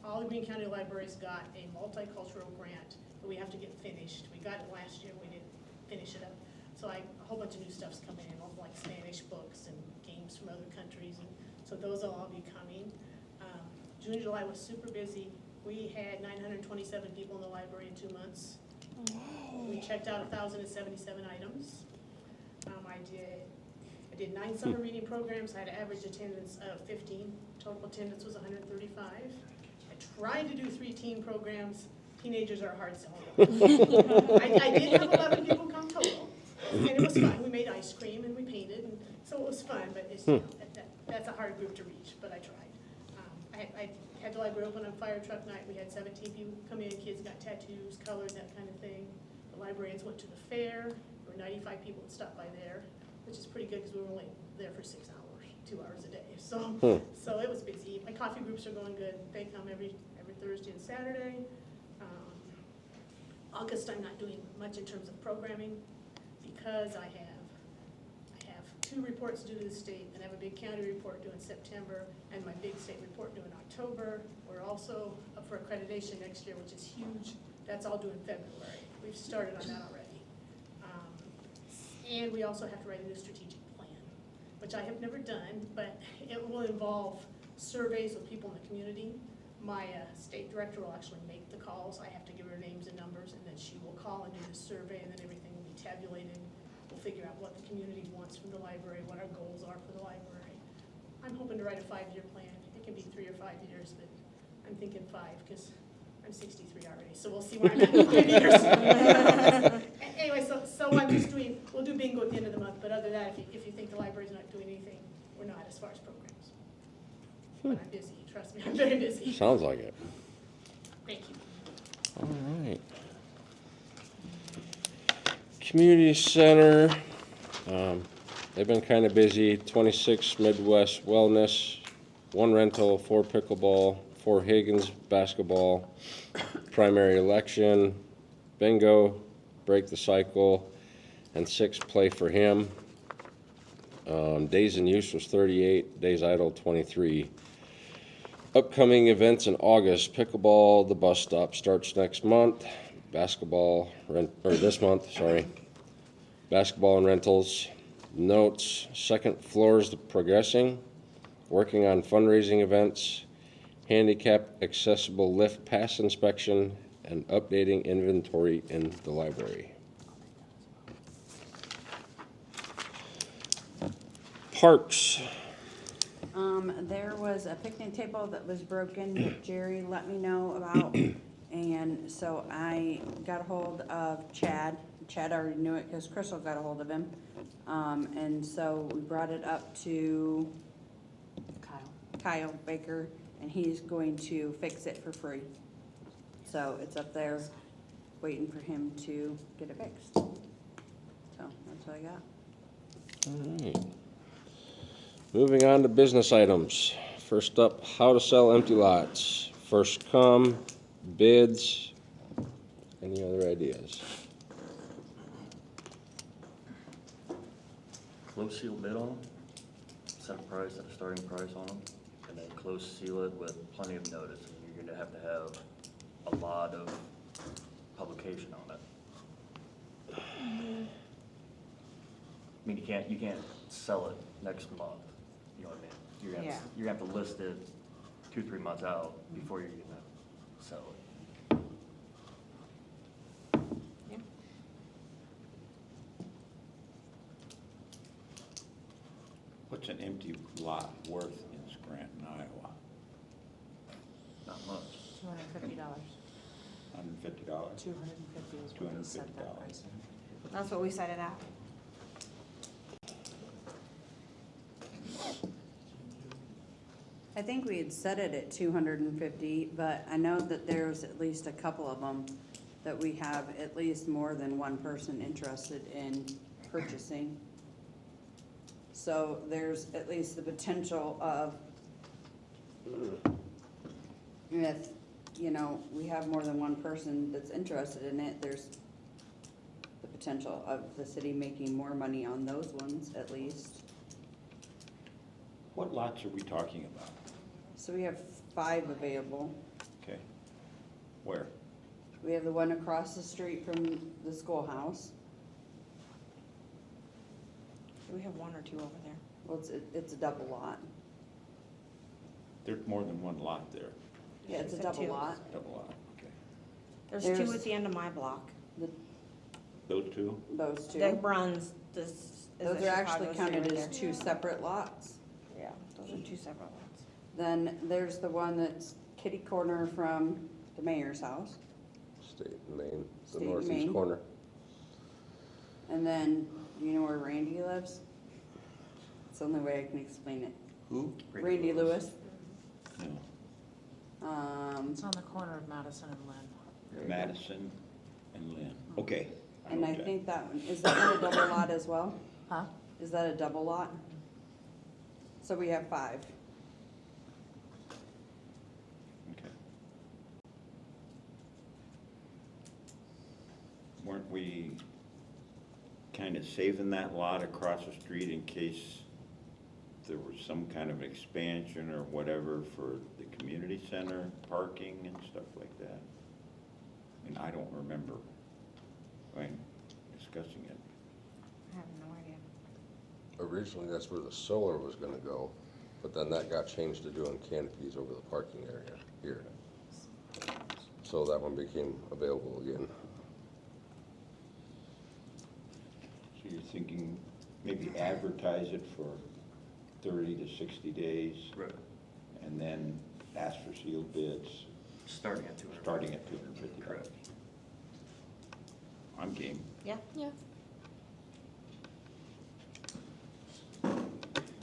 All the Greene County Libraries got a multicultural grant that we have to get finished. We got it last year, we didn't finish it up. So a whole bunch of new stuff's coming in, like Spanish books and games from other countries, and so those will all be coming. June and July was super busy. We had 927 people in the library in 2 months. We checked out 1,077 items. I did 9 summer reading programs. I had an average attendance of 15. Total attendance was 135. I tried to do 3 teen programs. Teenagers are hard selling. I did have 11 people come total, and it was fun. We made ice cream and we painted, and so it was fun. But it's, that's a hard group to reach. But I tried. I had the library open on fire truck night. We had 17 people come in. Kids got tattoos, colored, that kind of thing. The librarians went to the fair. There were 95 people that stopped by there, which is pretty good because we were only there for 6 hours, 2 hours a day. So it was busy. My coffee groups are going good. They come every Thursday and Saturday. August, I'm not doing much in terms of programming because I have 2 reports due to the state, and I have a big county report due in September, and my big state report due in October. We're also up for accreditation next year, which is huge. That's all due in February. We've started on that already. And we also have to write a new strategic plan, which I have never done, but it will involve surveys of people in the community. My state director will actually make the calls. I have to give her names and numbers, and then she will call and do the survey, and then everything will be tabulated. We'll figure out what the community wants from the library, what our goals are for the library. I'm hoping to write a 5-year plan. It can be 3 or 5 years, but I'm thinking 5 because I'm 63 already, so we'll see where I'm at in 5 years. Anyway, so I'm just we'll do bingo at the end of the month, but other than that, if you think the library's not doing anything, we're not as far as programs. But I'm busy, trust me, I'm very busy. Sounds like it. Thank you. All right. Community center, they've been kind of busy. 26 Midwest Wellness, 1 rental, 4 pickleball, 4 Higgins basketball, primary election, bingo, break the cycle, and 6 play for him. Days in use was 38, days idle 23. Upcoming events in August, pickleball, the bus stop starts next month. Basketball, this month, sorry. Basketball and rentals. Notes, second floor is progressing. Working on fundraising events. Handicap accessible lift pass inspection and updating inventory in the library. Parks. There was a picnic table that was broken that Jerry let me know about. And so I got a hold of Chad. Chad already knew it because Crystal got a hold of him. And so we brought it up to Kyle Baker, and he's going to fix it for free. So it's up there waiting for him to get it fixed. So that's what I got. All right. Moving on to business items. First up, how to sell empty lots. First come, bids. Any other ideas? Close seal bid on them, set a price at a starting price on them, and then close seal it with plenty of notice. And you're gonna have a lot of publication on it. I mean, you can't sell it next month, you know what I mean? You're gonna have to list it 2-3 months out before you're gonna sell it. What's an empty lot worth in Scranton, Iowa? Not much. $250. $150? 250 is what we set that $250. price at. That's what we set it at. I think we had set it at 250, but I know that there's at least a couple of them that we have at least more than one person interested in purchasing. So there's at least the potential of, if, you know, we have more than one person that's interested in it, there's the potential of the city making more money on those ones at least. What lots are we talking about? So we have 5 available. Okay. Where? We have the one across the street from the schoolhouse. Do we have 1 or 2 over there? Well, it's a double lot. There's more than one lot there. Yeah, it's a Said double 2. lot. Double lot, okay. There's There's- 2 at the end of my block. Those two? Those two. That runs this. is Those the are actually Chicago Street counted right as there. 2 separate lots. Yeah, those are 2 separate lots. Then there's the one that's kitty corner from the mayor's house. State and Main, the State and northeast Main. corner. And then, do you know where Randy lives? It's the only way I can explain it. Who? Randy Lewis. No. It's on the corner of Madison and Lynn. Madison and Lynn. Okay. And I Okay. think that one, is that one a double lot as well? Huh? Is that a double lot? So we have 5. Okay. Weren't we kind of saving that lot across the street in case there was some kind of expansion or whatever for the community center, parking and stuff like that? And I don't remember, discussing it. I have no idea. Originally, that's where the solar was gonna go, but then that got changed to doing canopies over the parking area here. So that one became available again. So you're thinking maybe advertise it for 30 to 60 days? Right. And then ask for sealed bids, Starting at 200. starting at $250. Correct. I'm game. Yeah. Yeah.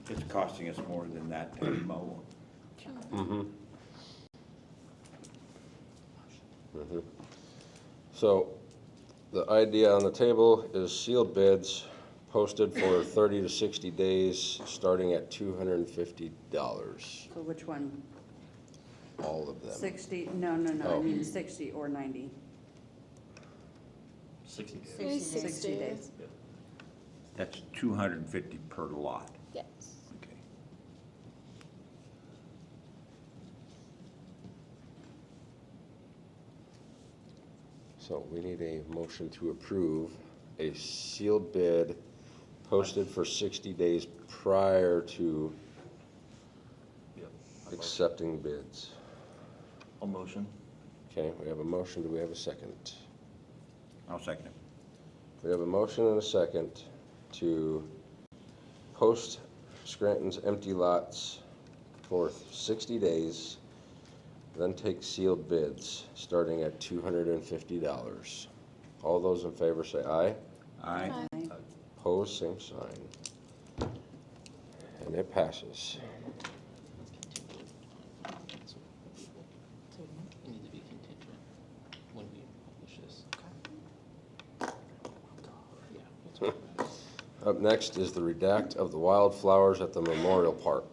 It's costing us more than that to mow. Mm-hmm. Mm-hmm. So, the idea on the table is sealed bids posted for 30 to 60 days, starting at $250. So which one? All of them. 60, no, I Oh. mean 60 or 90. 60 days. Maybe 60 60. days. That's 250 per lot. Yes. Okay. So we need a motion to approve a sealed bid posted for 60 days prior to Yep. accepting bids. I'll motion. Okay, we have a motion. Do we have a second? I'll second it. We have a motion and a second to post Scranton's empty lots for 60 days, then take sealed bids, starting at $250. All those in favor say aye. Aye. Aye. Opposed, same sign. And it passes. It needs to be contingent when we publish this. Yeah. we'll talk about it. Up next is the redact of the wildflowers at the Memorial Park.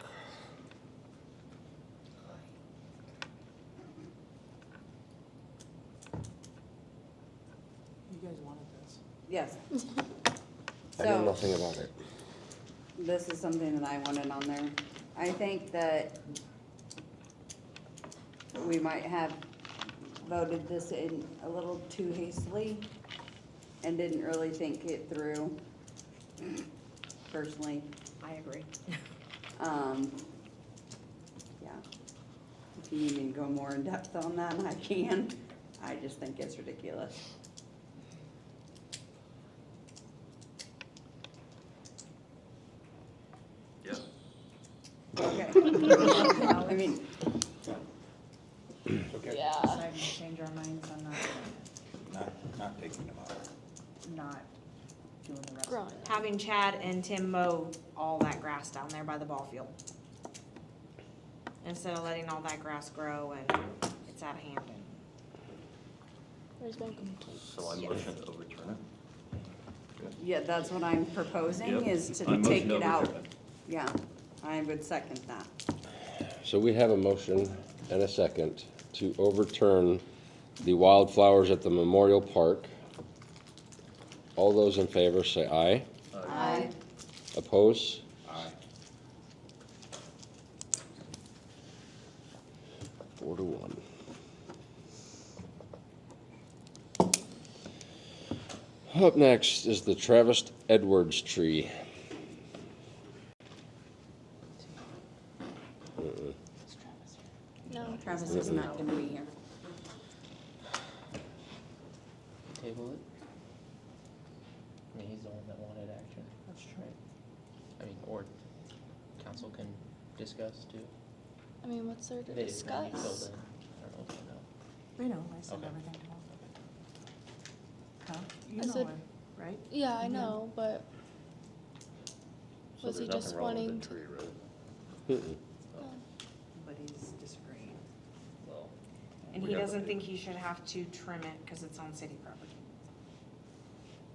You guys wanted this. Yes. I know So, nothing about it. this is something that I wanted on there. I think that we might have voted this in a little too hastily and didn't really think it through, personally. I agree. Yeah. If you need me to go more in depth on that, I can. I just think it's ridiculous. Yeah. Okay. I mean, Okay. Yeah. Deciding to change our minds on Not taking them out. not doing the rest. Growing. Having Chad and Tim mow all that grass down there by the ball field. instead of letting all that grass grow and it's out of hand. There's been complaints. So I motion to overturn it. Yeah, that's what I'm proposing, Yep. is to I motion take to it out. overturn it. Yeah, I would second that. So we have a motion and a second to overturn the wildflowers at the Memorial Park. All those in favor say aye. Aye. Oppose? Aye. 4-1. Up next is the Travis Edwards tree. No. Travis is not gonna be here. Table it. I mean, he's the one that wanted action. That's true. I mean, or council can discuss too. I mean, what's there to They just need filled discuss? in. I don't know if you know. We know, I sent Okay. everything to him. Huh? You I know said- him, right? Yeah, I know, but So Was he there's just nothing wrong with wanting the to- tree, right? Mm-mm. But he's disagreeing. Well, And we he got the doesn't think paper. he should have to trim it because it's on city property.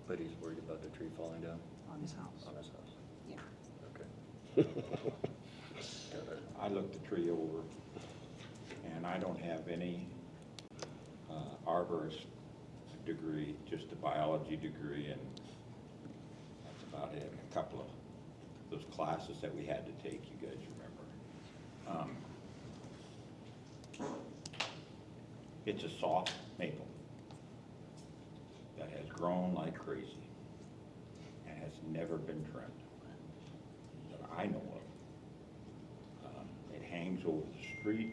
But he's worried about the tree falling down On his house. on his house. Yeah. Okay. Got it. I looked the tree over, and I don't have any arborist degree, just a biology degree, and that's about it. A couple of those classes that we had to take, you guys remember. It's a soft maple that has grown like crazy and has never been trimmed, that I know of. It hangs over the street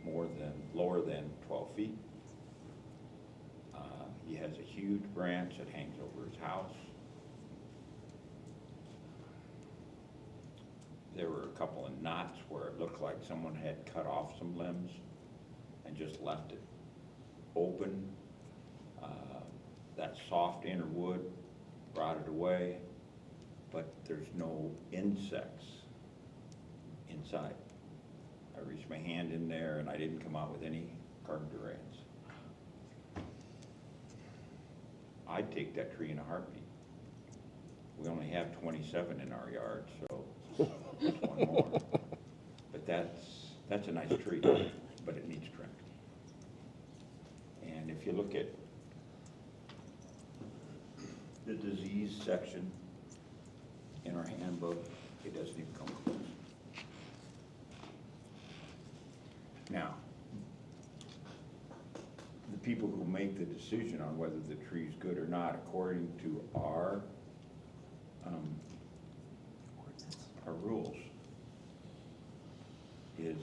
lower than 12 feet. He has a huge branch that hangs over his house. There were a couple of knots where it looked like someone had cut off some limbs and just left it open. That soft inner wood rotted away, but there's no insects inside. I reached my hand in there and I didn't come out with any carpenter ants. I'd take that tree in a heartbeat. We only have 27 in our yard, so that's one more. But that's a nice tree, but it needs trimmed. And if you look at the disease section in our handbook, it doesn't even come close. Now, the people who make the decision on whether the tree's good or not, according to our rules, is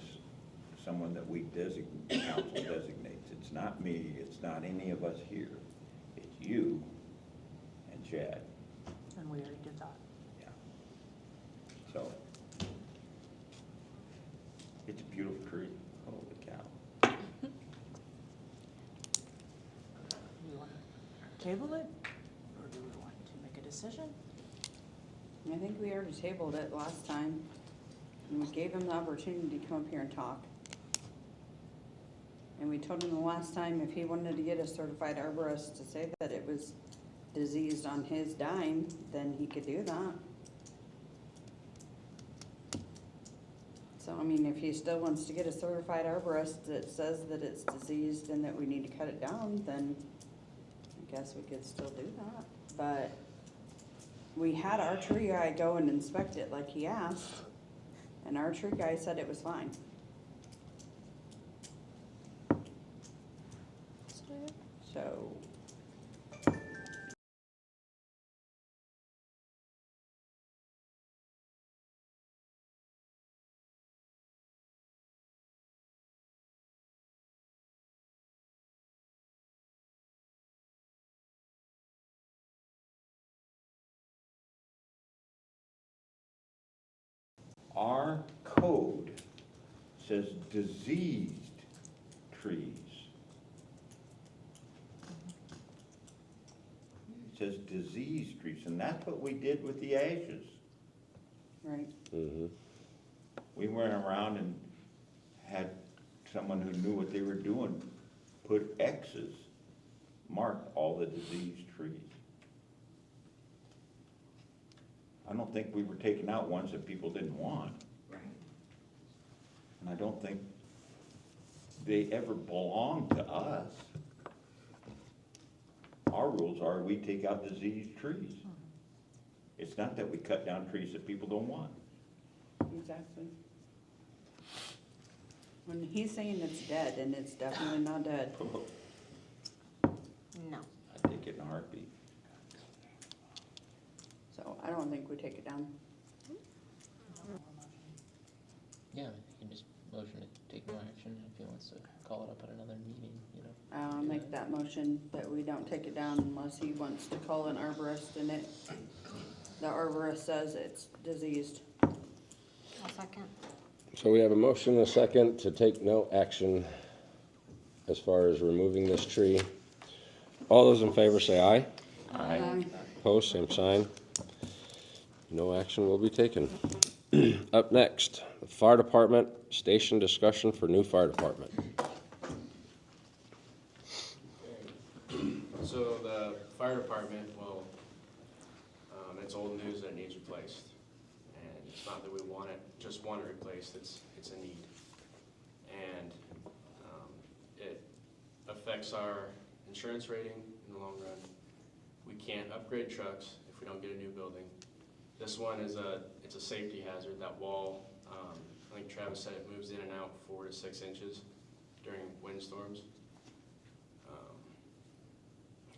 someone that we designate, the council designates. It's not me, it's not any of us here. It's you and Chad. And we already did that. Yeah. So, it's a beautiful tree. Holy cow. Do we want to table it, or do we want to make a decision? I think we already tabled it last time, and we gave him the opportunity to come up here and talk. And we told him the last time if he wanted to get a certified arborist to say that it was diseased on his dime, then he could do that. So, I mean, if he still wants to get a certified arborist that says that it's diseased and that we need to cut it down, then I guess we could still do that. But we had our tree guy go and inspect it like he asked, and our tree guy said it was fine. So, Our code says diseased trees. It says diseased trees, and that's what we did with the ashes. right, Mhm. We went around and had someone who knew what they were doing, put X's, mark all the diseased trees. I don't think we were taking out ones that people didn't want. Right. And I don't think they ever belonged to us. Our rules are we take out diseased trees. It's not that we cut down trees that people don't want. Exactly. When he's saying it's dead, and it's definitely not dead. No. I'd take it in a heartbeat. So I don't think we take it down. Yeah, he can just motion to take no action if he wants to call it up at another meeting, you know. I'll make that motion that we don't take it down unless he wants to call an arborist and the arborist says it's diseased. I'll second. So we have a motion and a second to take no action as far as removing this tree. All those in favor say aye. Aye. Opposed, same sign. No action will be taken. Up next, the fire department, station discussion for new fire department. So the fire department, well, it's old news that it needs replaced. And it's not that we just want it replaced, it's a need. And it affects our insurance rating in the long run. We can't upgrade trucks if we don't get a new building. This one is it's a safety hazard, that wall. I think Travis said it moves in and out 4 to 6 inches during windstorms.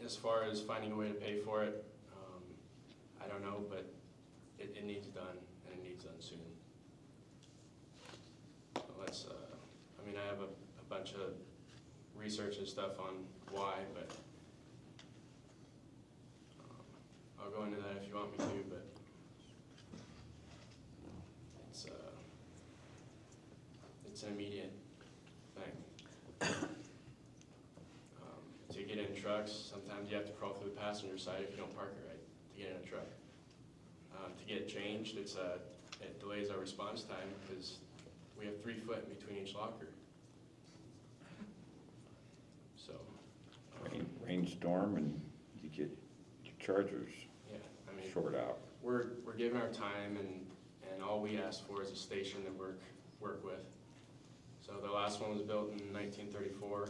As far as finding a way to pay for it, I don't know, but it needs done, and it needs done soon. So that's, I mean, I have a bunch of research and stuff on why, but I'll go into that if you want me to, but it's an immediate thing. To get in trucks, sometimes you have to crawl through the passenger side if you don't park it right to get in a truck. To get it changed, it delays our response time because we have 3 foot in between each locker. So. Rainstorm and you get your chargers Yeah, I mean, short out. We're giving our time and all we ask for is a station that work with. So the last one was built in 1934.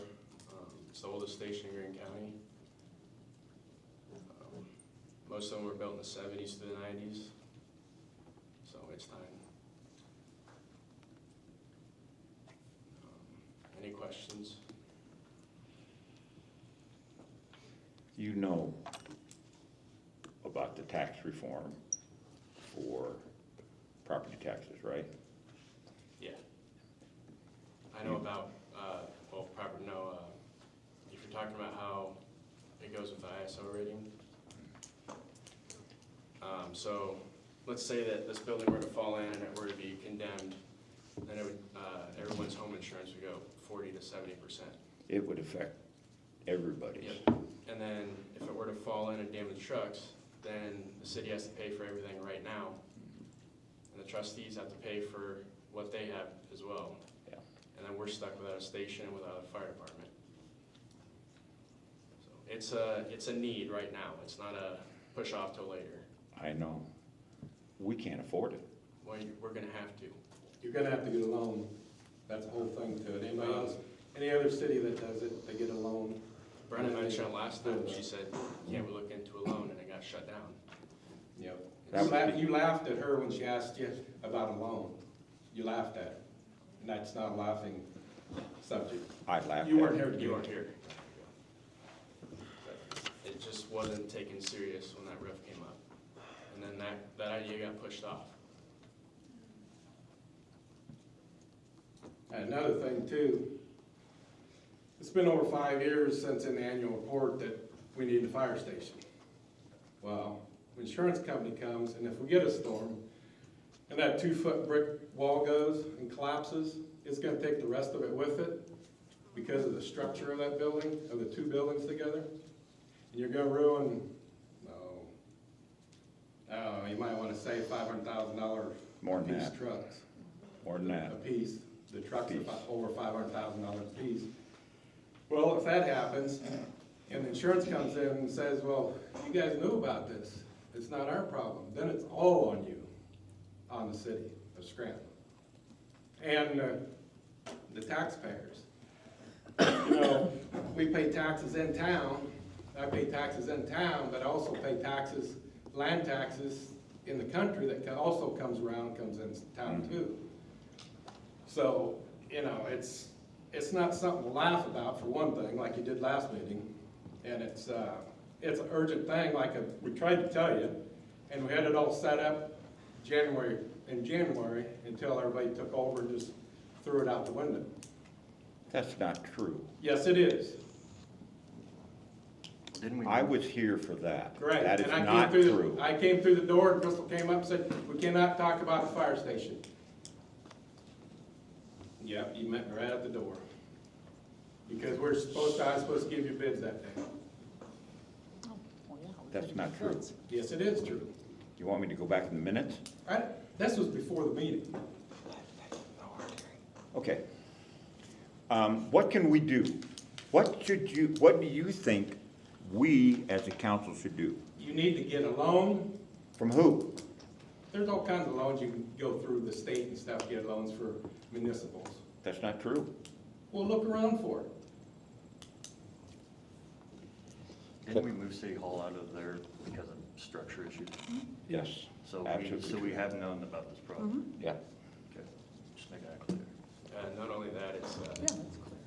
It's the oldest station in Green County. Most of them were built in the 70s to the 90s. So it's time. Any questions? You know about the tax reform for property taxes, right? Yeah. I know about, if you're talking about how it goes with the ISO rating. So let's say that this building were to fall in and it were to be condemned, then it would, everyone's home insurance would go 40 to 70%. It would affect everybody. Yep. And then if it were to fall in and damage trucks, then the city has to pay for everything right now. And the trustees have to pay for what they have as well. Yeah. And then we're stuck without a station and without a fire department. So it's a need right now. It's not a push off till later. I know. We can't afford it. Well, we're gonna have to. You're gonna have to get a loan. That's the whole thing to it. Anybody else, any other city that does it, they get a loan. Brenda mentioned it last time. She said, can't we look into a loan, and it got shut down. Yep. You laughed at her when she asked you about a loan. You laughed at her. And that's not a laughing subject. I laughed You at weren't it. here to You do weren't it. here. It just wasn't taken serious when that roof came up. And then that idea got pushed off. And another thing too, it's been over 5 years since in the annual report that we need a fire station. Well, when insurance company comes and if we get a storm and that 2-foot brick wall goes and collapses, it's gonna take the rest of it with it because of the structure of that building, of the 2 buildings together. And you're gonna ruin, you might wanna say $500,000 More than piece that. trucks. More than that. A piece. The trucks are over $500,000 a piece. Well, if that happens, and the insurance comes in and says, well, you guys knew about this, it's not our problem, then it's all on you, on the city of Scranton. And the taxpayers. You know, we pay taxes in town, I pay taxes in town, but I also pay taxes, land taxes in the country that also comes in town too. So, you know, it's not something to laugh about for one thing, like you did last meeting. And it's an urgent thing, like we tried to tell you, and we had it all set up in January until everybody took over and just threw it out the window. That's not true. Yes, it is. Didn't we? I was here for that. Great. That is And I not came through true. I came through the door and Crystal came up and said, we cannot talk about the fire station. Yep, you met me right at the door. Because I was supposed to give you bids that day. Well, yeah, we That's could've not done true. bids. Yes, it is true. You want me to go back in the minutes? This was before the meeting. Okay. What can we do? What do you think we as a council should do? You need to get a loan. From who? There's all kinds of loans you can go through the state and stuff, get loans for municipals. That's not true. Well, look around for it. Didn't we move City Hall out of there because of structure issues? Yes. So Absolutely we true. have known about this problem? Yeah. Okay, just make that clear. Not only that, it's Yeah, that's clear.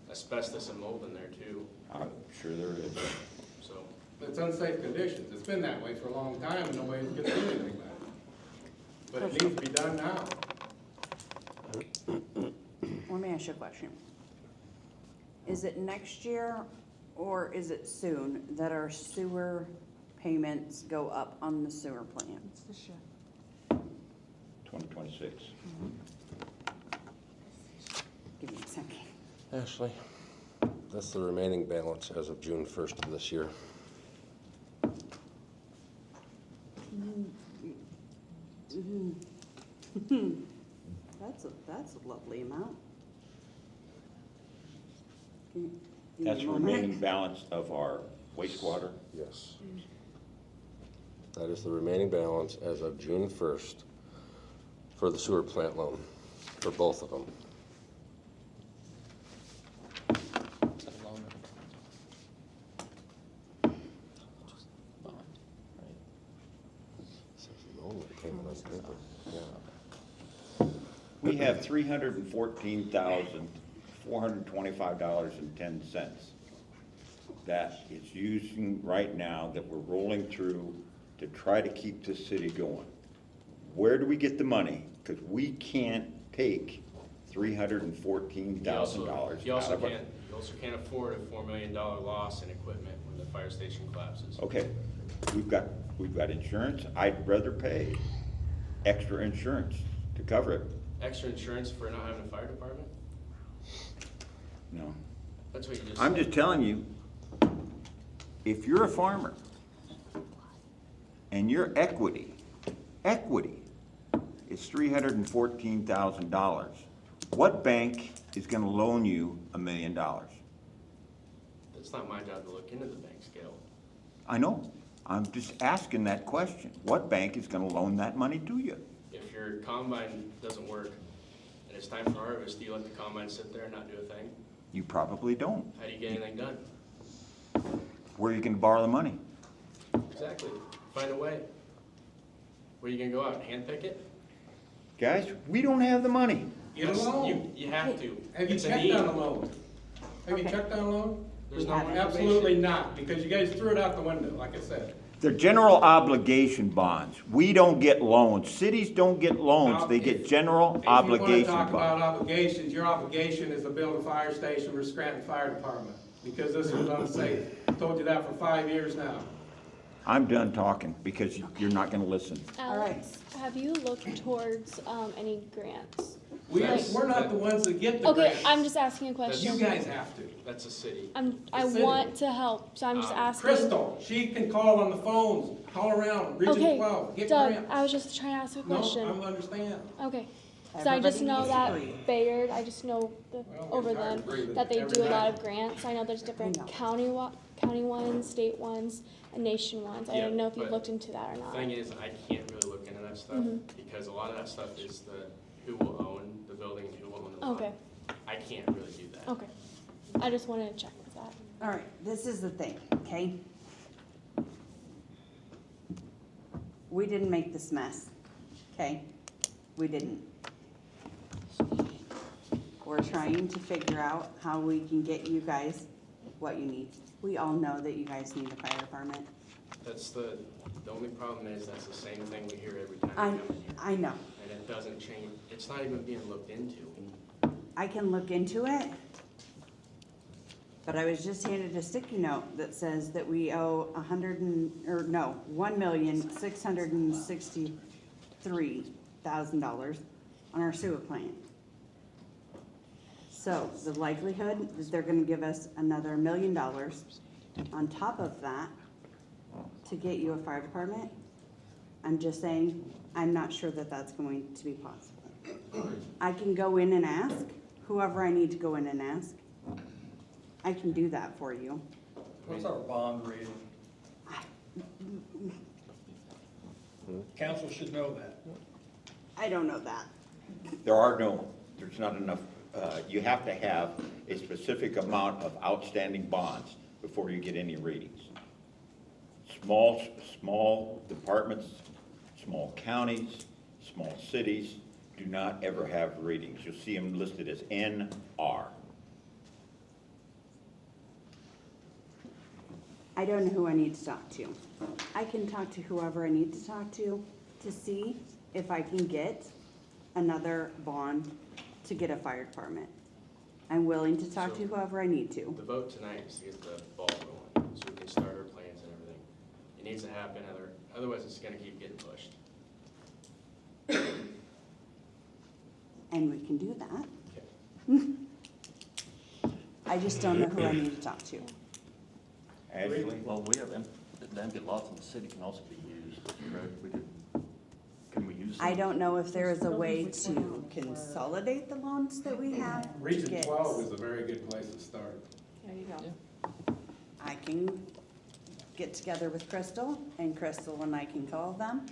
asbestos and mold in there too, I'm sure there is. so. It's unsafe conditions. It's been that way for a long time and nobody's gonna do anything about it. But it needs to be done now. Let me ask you a question. Is it next year or is it soon that our sewer payments go up on the sewer plan? It's this year. 2026. Give me a second. Ashley, that's the remaining balance as of June 1st of this year. That's a lovely amount. That's the remaining balance of our wastewater. Yes. That is the remaining balance as of June 1st for the sewer plant loan, for both of them. Is that a loan or just bond, right? Says loan that came out of paper. Yeah. We have $314,425.10 that is using right now that we're rolling through to try to keep this city going. Where do we get the money? Because we can't take $314,000 You out also of it. can't afford a $4 million loss in equipment when the fire station collapses. Okay, we've got insurance. I'd rather pay extra insurance to cover it. Extra insurance for not having a fire department? No. That's what you just I'm said. just telling you, if you're a farmer and your equity is $314,000, what bank is gonna loan you $1 million? It's not my job to look into the bank scale. I know, I'm just asking that question. What bank is gonna loan that money to you? If your combine doesn't work and it's time for harvest, do you let the combine sit there and not do a thing? You probably don't. How do you get anything done? Where are you gonna borrow the money? Exactly. Find a way. Where are you gonna go out and handpick it? Guys, we don't have the money. Get a loan. You have to. Have you It's a checked need. on a loan? Have you Okay. checked on a loan? There's We no haven't. information. Absolutely not, because you guys threw it out the window, like I said. They're general obligation bonds. We don't get loans. Cities don't get loans. They get general obligation If you wanna talk about bonds. obligations, your obligation is to build a fire station for Scranton Fire Department, because this was unsafe. I told you that for 5 years now. I'm done talking because you're not gonna listen. Alex, have you looked towards any grants? Yes. We're not the ones that get the Okay, grants. I'm just asking a question. You guys have to. That's a city. I The city. want to help, so I'm just asking. Crystal, she can call on the phones, call around, Region Okay, 12, get Doug, grants. I was just trying to ask a No, question. I understand. Okay, Cause I just Everybody know needs to that breathe. Bayard, I just know the, Well, over it's hard them, to breathe that they every do a lot night. of grants. I know there's different I know. county ones, state ones, and nation ones. I Yeah, don't know if you've but looked into that or The not. thing is, I can't really look into that stuff, Mhm. because a lot of that stuff is the, who will own the building and who will own the lot. Okay, I can't really do that. okay. I just wanted to check with that. All right, this is the thing, okay? We didn't make this mess, okay? We didn't. We're trying to figure out how we can get you guys what you need. We all know that you guys need a fire department. That's the only problem is, that's the same thing we hear every time I, we come in here. I know. And it doesn't change, it's not even being looked into. I can look into it, but I was just handed a sticky note that says that we owe $1,663,000 on our sewer plant. So the likelihood is they're gonna give us another $1 million on top of that to get you a fire department. I'm just saying, I'm not sure that that's going to be possible. I can go in and ask, whoever I need to go in and ask. I can do that for you. What's our bond rating? Council should know that. I don't know that. There's not enough, you have to have a specific amount of outstanding bonds before you get any ratings. Small departments, small counties, small cities do not ever have ratings. You'll see them listed as NR. I don't know who I need to talk to. I can talk to whoever I need to talk to see if I can get another bond to get a fire department. I'm willing to talk to So- whoever I need to. The vote tonight is to get the ball rolling, so we can start our plans and everything. It needs to happen, otherwise it's gonna keep getting pushed. And we can do that. Okay. I just don't know who I need to talk to. Ashley? Well, we have, the empty lots in the city can also be used, correct? Can we use? I don't know if there is a way to consolidate the loans that we have to Region get. 12 is a very good place to start. There you go. I can get together with Crystal, and Crystal and I can call them.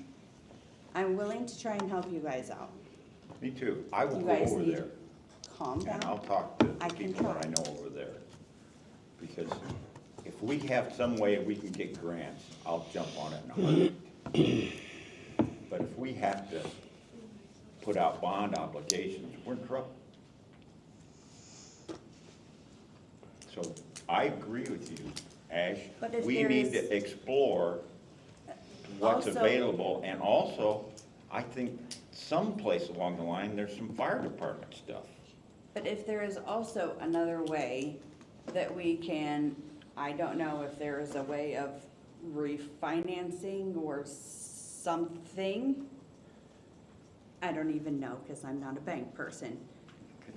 I'm willing to try and help you guys out. Me too. I will You go guys over need there Calm and I'll down. talk to I the can people that I try. know over there. Because if we have some way we can get grants, I'll jump on it in a heartbeat. But if we have to put out bond obligations, we're in trouble. So I agree with you, Ash. But if We there need is- to explore what's Also- available, and also, I think someplace along the line, there's some fire department stuff. But if there is also another way that we can, I don't know if there is a way of refinancing or something. I don't even know, because I'm not a bank person.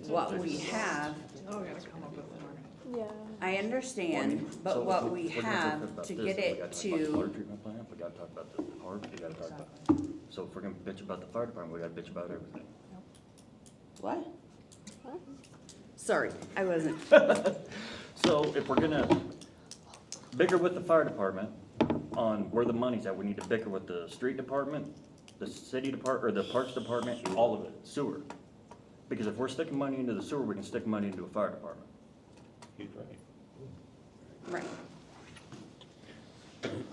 What we have, Oh, we gotta come up with an Yeah. I understand, So but if what we're we gonna talk have about to this, get then we it gotta talk about the water to, treatment plant, we gotta talk about the park, we gotta talk about, so if we're gonna bitch about the fire department, we gotta bitch about everything. what? Sorry, I wasn't, So if we're gonna bicker with the fire department on where the money's at, we need to bicker with the street department, the city department, or the parks department, all of it, sewer. Because if we're sticking money into the sewer, we can stick money into a fire department. He's right. right.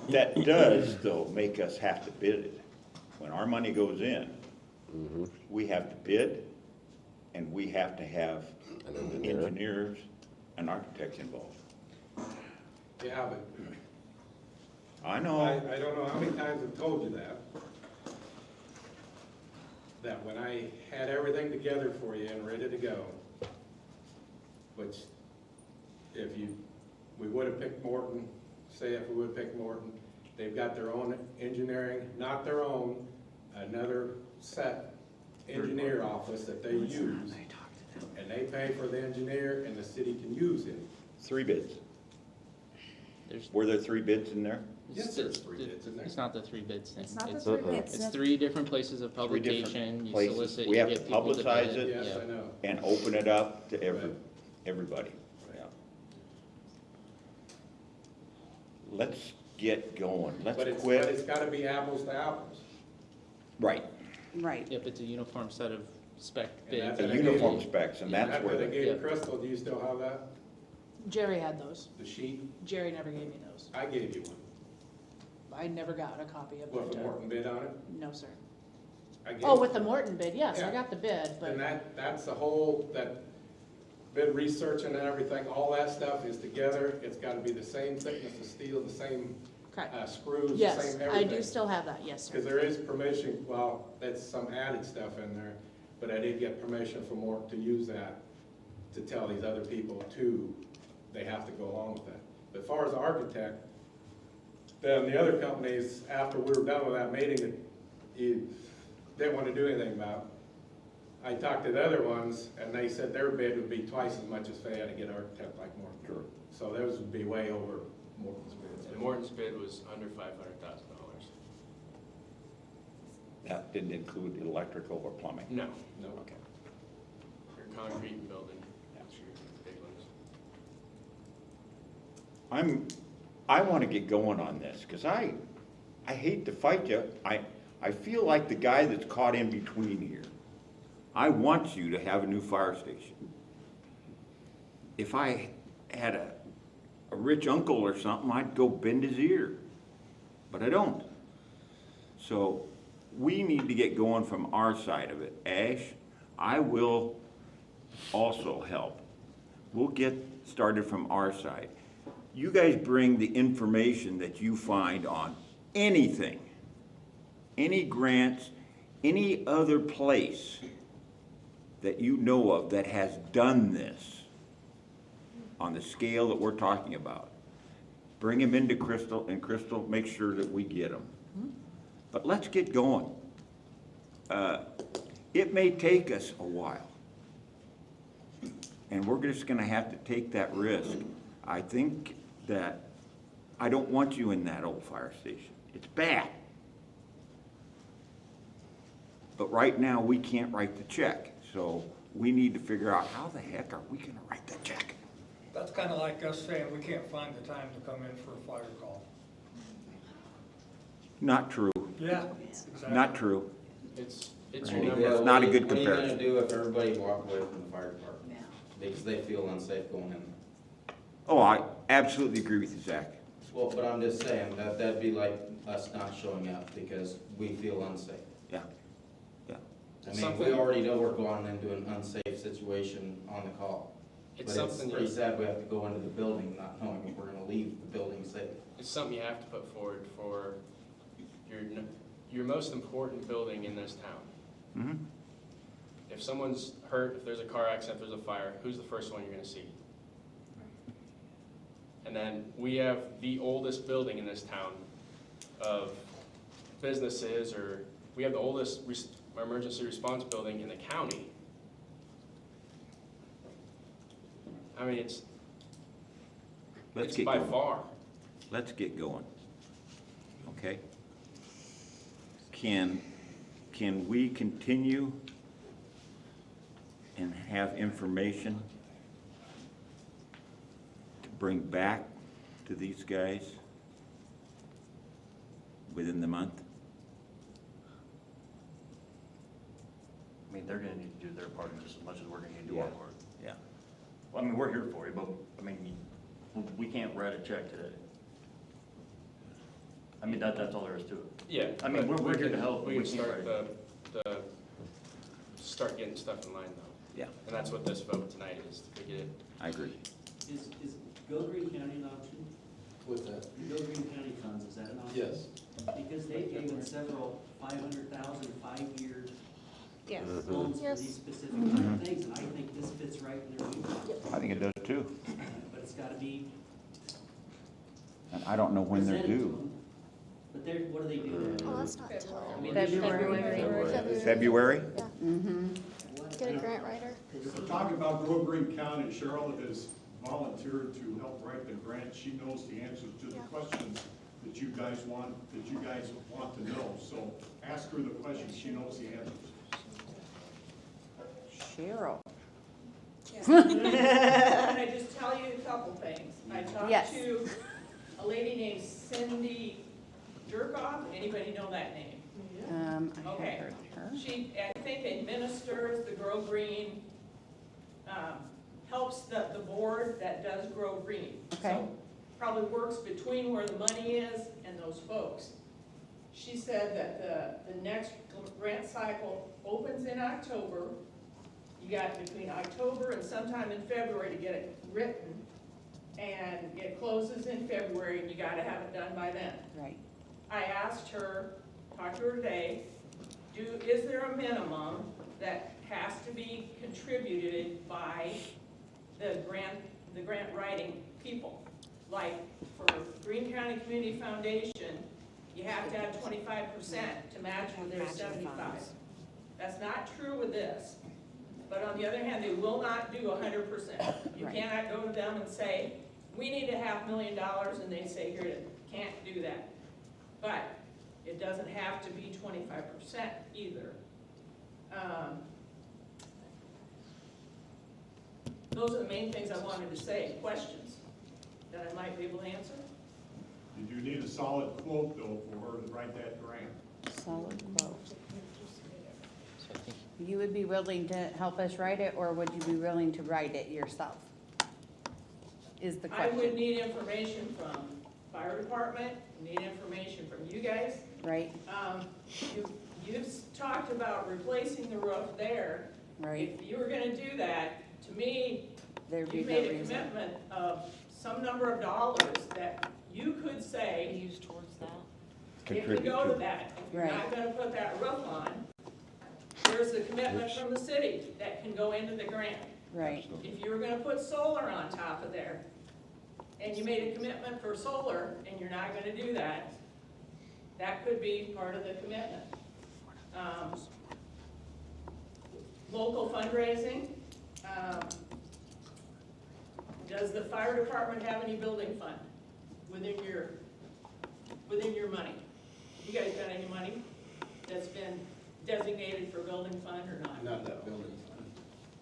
That does, though, make us have to bid it. When our money goes in, we have to bid, and we have to have An engineer. engineers and architects involved. Yeah, but I I know, don't know how many times I've told you that. That when I had everything together for you and ready to go, which we would have picked Morton, say if we would have picked Morton, they've got their own engineering, not their own, another set engineer office that they use. And they pay for the engineer and the city can use him. 3 bids. There's, Were there 3 bids in there? Yes, there's 3 bids in there. It's not the 3 bids thing. It's not the three bids. It's 3 different places of Three different publication, you places. solicit, We you have get to people to publicize bid. it. Yes, yeah. I know. And open it up to Right. everybody. Yeah. Let's get going. But Let's it's quit. gotta be apples to apples. Right. Right. Yep, it's a uniform set of spec And bids. that's The what I uniform gave- specs, and Yeah. that's what where I the, gave Yeah. Crystal, do you still have that? Jerry had those. The sheet? Jerry never gave me those. I gave you one. I never got a copy of With the that. Morton bid on it? No, sir. I gave Oh, you with the Morton bid, yes, I Yeah. got the bid, but And that's the whole, that bid researching and everything, all that stuff is together. It's gotta be the same thickness of steel, the same correct. screws, the Yes, same I everything. do still have that, yes, sir. Because there is permission, well, that's some added stuff in there, but I did get permission from Morton to use that to tell these other people too, they have to go along with that. But as far as the architect, then the other companies, after we were done with that meeting, that you didn't want to do anything about, I talked to the other ones, and they said their bid would be twice as much as they had to get an architect like Morton. Sure. So theirs would be way over Morton's bids. And Morton's bid was under $500,000. that didn't include electrical or plumbing. No, No. Okay. your concrete and building, that's your big ones. I want to get going on this, because I hate to fight you. I feel like the guy that's caught in between here. I want you to have a new fire station. If I had a rich uncle or something, I'd go bend his ear, but I don't. So we need to get going from our side of it. Ash, I will also help. We'll get started from our side. You guys bring the information that you find on anything, any grants, any other place that you know of that has done this on the scale that we're talking about. Bring them into Crystal, and Crystal, make sure that we get them. But let's get going. It may take us a while, and we're just gonna have to take that risk. I think that, I don't want you in that old fire station. It's bad. But right now, we can't write the check, so we need to figure out how the heck are we gonna write the check? That's kind of like us saying we can't find the time to come in for a fire call. Not true, Yeah, exactly. not true. It's Right. your Yeah, number. it's not a good What are you gonna comparison. do if everybody walk away from the fire department? Because they feel unsafe going in? Oh, I absolutely agree with you, Zach. Well, but I'm just saying, that'd be like us not showing up because we feel unsafe. Yeah, yeah. I mean, we Something- already know we're going into an unsafe situation on the call. It's But it's something pretty you, sad we have to go into the building not knowing if we're gonna leave the building safe. it's something you have to put forward for your most important building in this town. Mm-hmm. If someone's hurt, if there's a car accident, if there's a fire, who's the first one you're gonna see? And then we have the oldest building in this town of businesses, or we have the oldest emergency response building in the county. I mean, it's Let's get by going. far. Let's get going. Okay? Can we continue and have information to bring back to these guys within the month? I mean, they're gonna need to do their part just as much as we're gonna need to do our Yeah. part. Yeah. Well, I mean, we're here for you, but, I mean, we can't write a check today. I mean, that's all there is to it. Yeah. I mean, but we're we here to can- help, We we can can't start start getting stuff in line though. Yeah, And that's what this vote tonight is, to get it. I agree. Is Go Green County an option? What's that? Go Green County funds, is that an option? Yes. Because they gave us several 500,000, 5-year Yes. loans for Yes. these specific kind of things, and I think this fits right in their needs. I think it does too. But it's gotta be And I don't know when they're presented to due. them. But they're, what do they do? Oh, that's not till I mean, February. February? Yeah, Mm-hmm. get a grant writer. If we're talking about Go Green County, Cheryl has volunteered to help write the grant. She knows the answers to the Yeah. questions that you guys want to know. So ask her the questions, she knows the answers. Cheryl. Can I just tell you a couple things? I Yes. talked to a lady named Cindy Jerkoff. Anybody know that name? I Okay. have heard her. She, I think, administers the Grow Green, helps the board that does Grow Green. Okay. So probably works between where the money is and those folks. She said that the next grant cycle opens in October. You got between October and sometime in February to get it written, and it closes in February, and you gotta have it done by then. Right. I asked her, talked to her today, is there a minimum that has to be contributed by the grant writing people? Like for Greene County Community Foundation, you have to have 25% to match with their 75. That's not true with this. But on the other hand, they will not do 100%. You Right. cannot go to them and say, we need $500,000, and they say, here, can't do that. But it doesn't have to be 25% either. Those are the main things I wanted to say. Questions that I might be able to answer? You do need a solid quote though for her to write that grant. Solid quote. You would be willing to help us write it, or would you be willing to write it yourself? Is the I question. would need information from fire department, need information from you guys. Right. You've talked about replacing the roof there. Right. If you were gonna do that, to me, There'd be you no made a reason. commitment of some number of dollars that you could say, Use towards that. if we go to that, if you're Right. not gonna put that roof on, there's a commitment from the city that can go into the grant. Right. If you were gonna put solar on top of there, and you made a commitment for solar, and you're not gonna do that, that could be part of the commitment. Local fundraising, does the fire department have any building fund within your money? You guys got any money that's been designated for building fund or not? Not that building fund.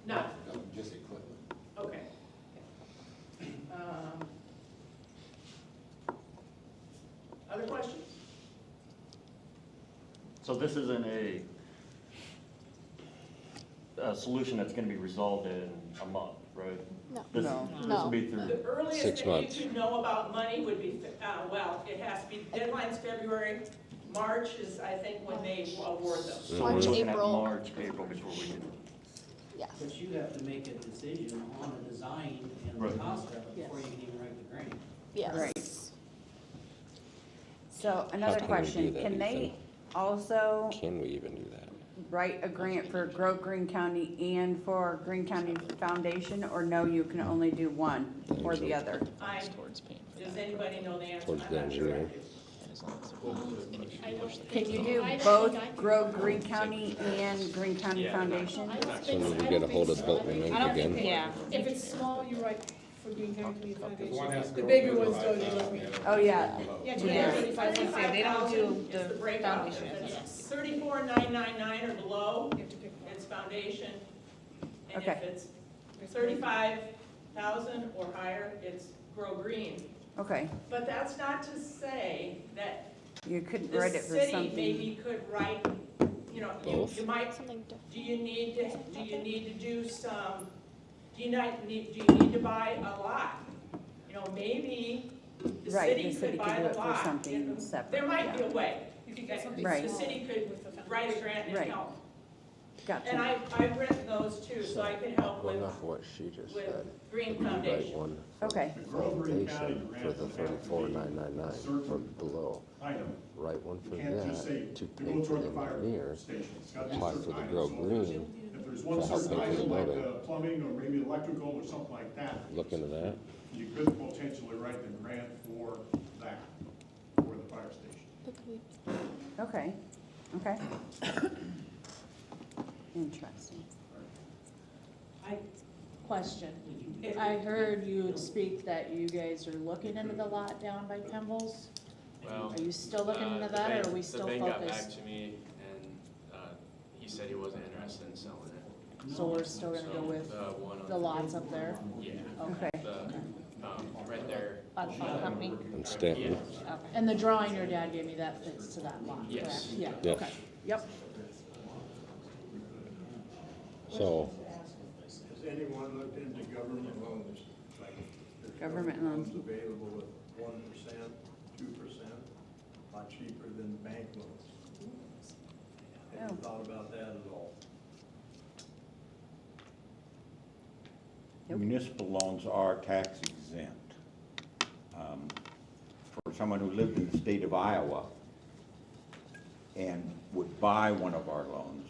No, No, just equipment. okay. Other questions? So this isn't a solution that's gonna be resolved in a month, right? No. This No. will be through. The earliest 6 that months. you could know about money would be, well, it has to be, deadline's February. March is, I think, when they award those. So March, we're looking at April. March, April before we can. Yeah. But you have to make a decision on the design and Right. the cost of it before you can even write the grant. Yes. Right. So another can we do question, that, can do you they think? also Can we even do that? write a grant for Grow Green County and for Green County Foundation, or no, you can only do one or the other? Does anybody know the answer? Towards I'm the not sure I engineering. do. Can you do both Grow Green County and Green County Foundation? So we would get a hold of Bolton and Inc. again. Yeah. If it's small, you're right, for Green County Community One has Foundation. to The go bigger with ones the don't do five. it. Oh, yeah. Yeah, Yeah. 235. They don't do 35,000 is the the breakout. foundation, If yes. it's 34,999 or below, You have to pick one. it's foundation. And if Okay. it's 35,000 or higher, it's Grow Green. Okay, But that's not to say that you could the write it for city something. maybe could write, Both. you might, Something different. do you need to do some, do you need to buy a lot? Maybe the Right, city the city could buy could do the it for lot. something separate, There might be yeah. a way. You could get that something Right. The small city could with the foundation. write a grant and Right. help. And Gotcha. I've written those too, so I can help Well, with, enough of what she just with said. Green Could we write Foundation. one Okay, The Grow Green County foundation grant for the would have to be 34,999 for certain below? item. Write one for You can't just say, that to to pay go for toward the the fire engineer. station. It's got to be Apply certain for the items. Grow So Green. if there's one to help certain pay for the item like building. plumbing or maybe electrical or something like that, Look into that. you could potentially write the grant for that, for the fire station. But could we okay, okay. Interesting. Question. I heard you speak that you guys are looking into the lot down by Kimball's. Well, Are you still looking into that, or are we still The bank got back focused? to me, and he said he wasn't interested in selling it. So we're still gonna go with one on the lots up there? Yeah. Okay. Right there. By the phone company. In Stanton. Okay. And the drawing your dad gave me, that fits to that lot, Yes. correct? Yeah, Yes. okay, yep. So, Has anyone looked into government loans? Like, there's Government loans. available at 1%, 2%, a lot cheaper than bank loans. Have you Oh. thought about that at all? Nope. Municipal loans are tax exempt. For someone who lived in the state of Iowa and would buy one of our loans,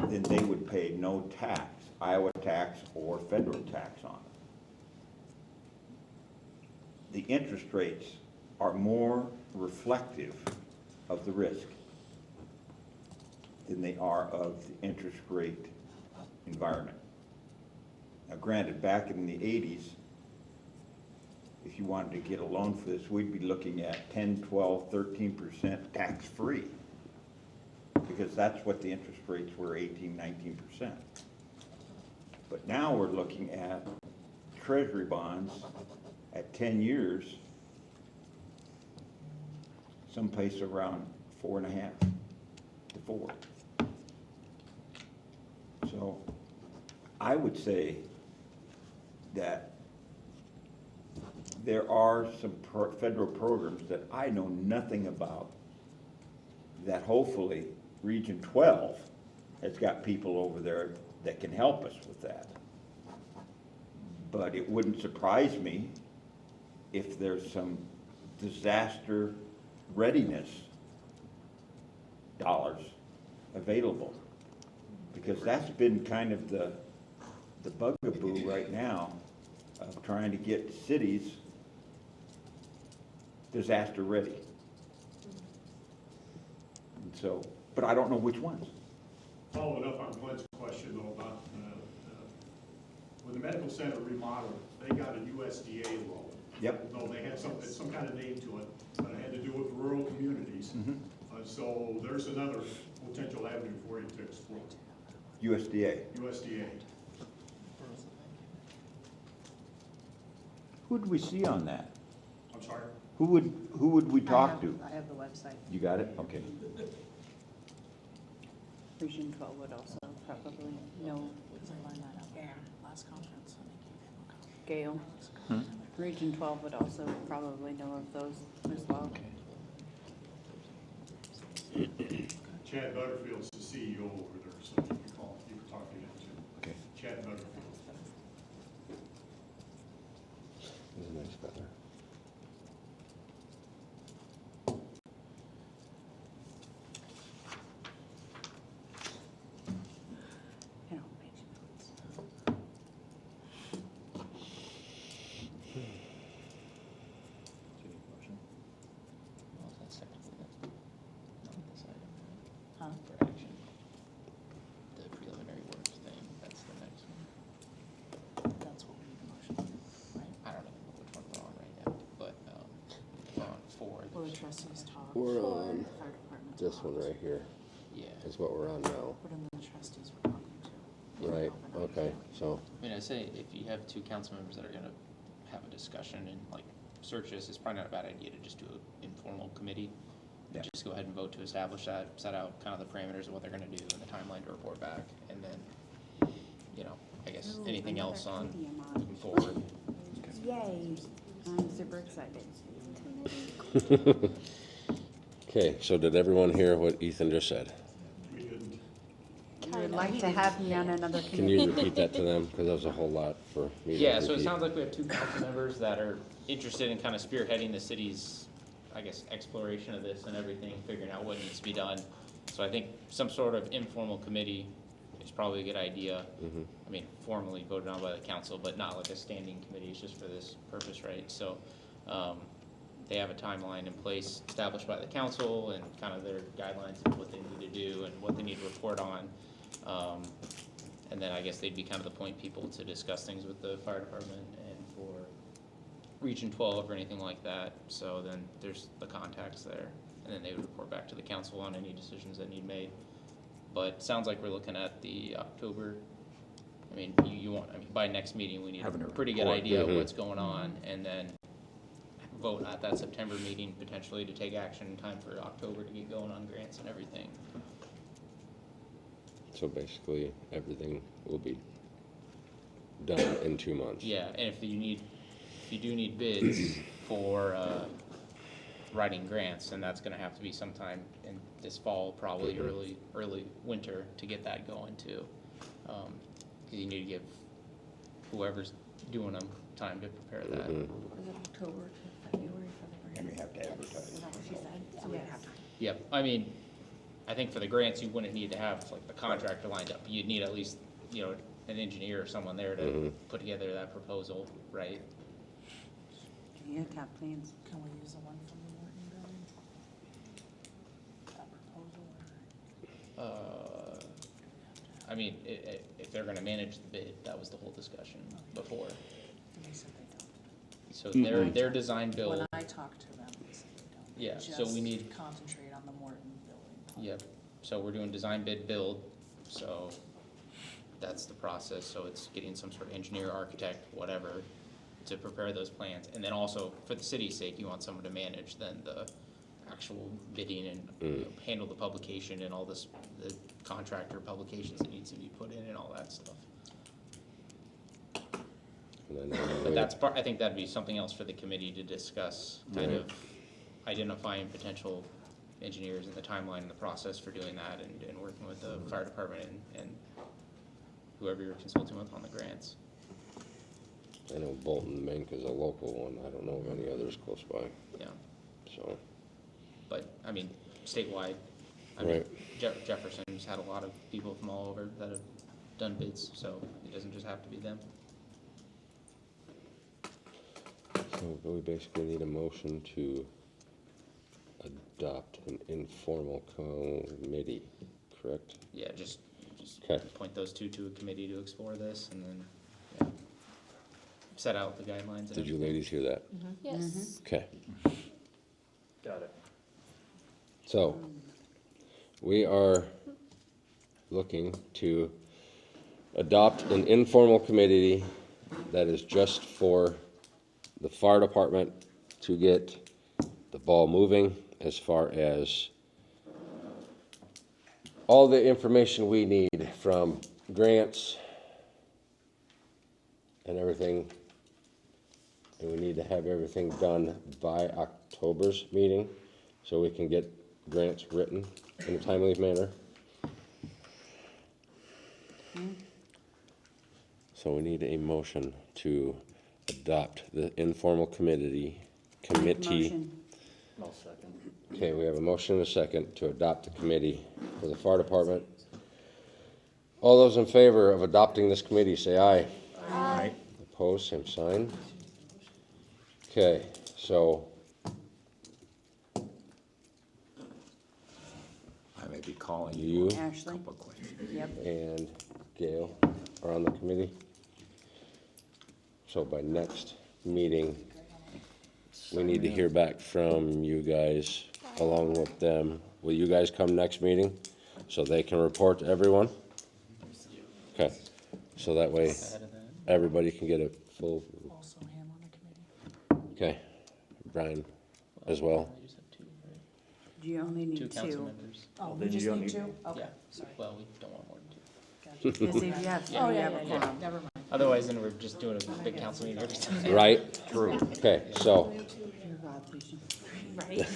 then they would pay no tax, Iowa tax or federal tax on it. The interest rates are more reflective of the risk than they are of the interest rate environment. Now granted, back in the 80s, if you wanted to get a loan for this, we'd be looking at 10, 12, 13% tax-free, because that's what the interest rates were, 18, 19%. But now we're looking at treasury bonds at 10 years, someplace around 4.5 to 4. So I would say that there are some federal programs that I know nothing about that hopefully Region 12 has got people over there that can help us with that. But it wouldn't surprise me if there's some disaster readiness dollars available. Because that's been kind of the bugaboo right now of trying to get cities disaster ready. And so, but I don't know which ones. Following up on Glenn's question though about, when the medical center remodeled, they got a USDA loan. Yep. No, they had some kind of name to it, but it had to do with rural communities. So there's another potential avenue for you to explore. USDA. USDA. Who'd we see on that? I'm sorry? Who would we talk to? I have the website. You got it? Okay. Region 12 would also probably know. Yeah, last conference. Gail. Region 12 would also probably know of those as well. Chad Butterfield's the CEO over there, so you can call, you can talk to him too. Okay. Chad Butterfield. he's a nice feather. You know, page notes. Well, that's technically not this item, Huh? right? For action. The preliminary work thing, that's the next one. That's what we need a motion, right? I don't know which one we're on right now, but, we're on 4. Well, the trustees talk. We're on Fire department this one talks. right here, Yeah. is what we're on now. What in the trustees were talking to. Right, okay, so, I mean, I say if you have 2 council members that are gonna have a discussion and like search this, it's probably not a bad idea to just do an informal committee. Yeah. Just go ahead and vote to establish that, set out kind of the parameters of what they're gonna do and the timeline to report back, and then, you know, I guess Ooh, anything another else on committee I'm on. moving forward. Yay, I'm super excited. okay, so did everyone hear what Ethan just said? We didn't. We would like to have me on another Can you committee. repeat that to them? Because that was a whole lot for me to Yeah, so it repeat. sounds like we have 2 council members that are interested in kind of spearheading the city's, I guess, exploration of this and everything, figuring out what needs to be done. So I think some sort of informal committee is probably a good idea. I mean, formally voted on by the council, but not like a standing committee, it's just for this purpose, right? So, they have a timeline in place established by the council and kind of their guidelines of what they need to do and what they need to report on. And then I guess they'd be kind of the point people to discuss things with the fire department and for Region 12 or anything like that, so then there's the contacts there, and then they would report back to the council on any decisions that need made. But sounds like we're looking at the October, I mean, by next meeting, we need a pretty good idea of what's going on, and then vote at that September meeting potentially to take action in time for October to get going on grants and everything. So basically, everything will be done in 2 months. Yeah, and if you do need bids for writing grants, then that's gonna have to be sometime in this fall, probably early winter, to get that going too. 'Cause you need to give whoever's doing them time to prepare that. Was it October to February for the grant? And we have to advertise. Is that what she said? So we have to. Yep, I mean, I think for the grants, you wouldn't need to have like the contractor lined up. You'd need at least, an engineer or someone there to put together that proposal, right? You have to have plans. Can we use the one from the Morton building? That proposal? I mean, if they're gonna manage the bid, that was the whole discussion before. They said they don't. So their design build, When I talked to them, they said they don't. Yeah, so we need- Just concentrate on the Morton building. yep, so we're doing design bid build, so that's the process, so it's getting some sort of engineer, architect, whatever, to prepare those plans, and then also, for the city's sake, you want someone to manage then the actual bidding and handle the publication and all this, the contractor publications that needs to be put in and all that stuff. And then, But that's I think that'd be something else for the committee to discuss, kind of identifying potential engineers and the timeline and the process for doing that, and working with the fire department and whoever you're consulting with on the grants. I know Bolton Mink is a local one. I don't know of any others close by. Yeah, So, but, I mean, statewide, I mean, Right. Jefferson's had a lot of people from all over that have done bids, so it doesn't just have to be them. so we basically need a motion to adopt an informal committee, correct? Yeah, just Okay. appoint those two to a committee to explore this, and then, yeah, set out the guidelines and Did you everything. ladies hear that? Yes. Okay. Got it. So, we are looking to adopt an informal committee that is just for the fire department to get the ball moving as far as all the information we need from grants and everything. And we need to have everything done by October's meeting so we can get grants written in a timely manner. So we need a motion to adopt the informal committee. Motion. I'll second. Okay, we have a motion and a second to adopt the committee for the fire department. All those in favor of adopting this committee, say aye. Aye. Opposed, same sign. Okay, so I may be calling you you. Ashley? Couple of questions. Yep. and Gail are on the committee. So by next meeting, we need to hear back from you guys along with them. Will you guys come next meeting so they can report to everyone? Okay, so that way Ahead of that. everybody can get a full, Also him on the committee. okay, Brian as well. We just have two, right? Do you only Two need council two? members. Oh, then we just you don't need need- two? Okay, Yeah. sorry. Well, we don't want more than two. Gotcha. Yes, if you have, Oh, you yeah, have yeah, a yeah, quorum. never mind. Otherwise, then we're just doing a big council meeting every time. Right? True. Okay, so, Right.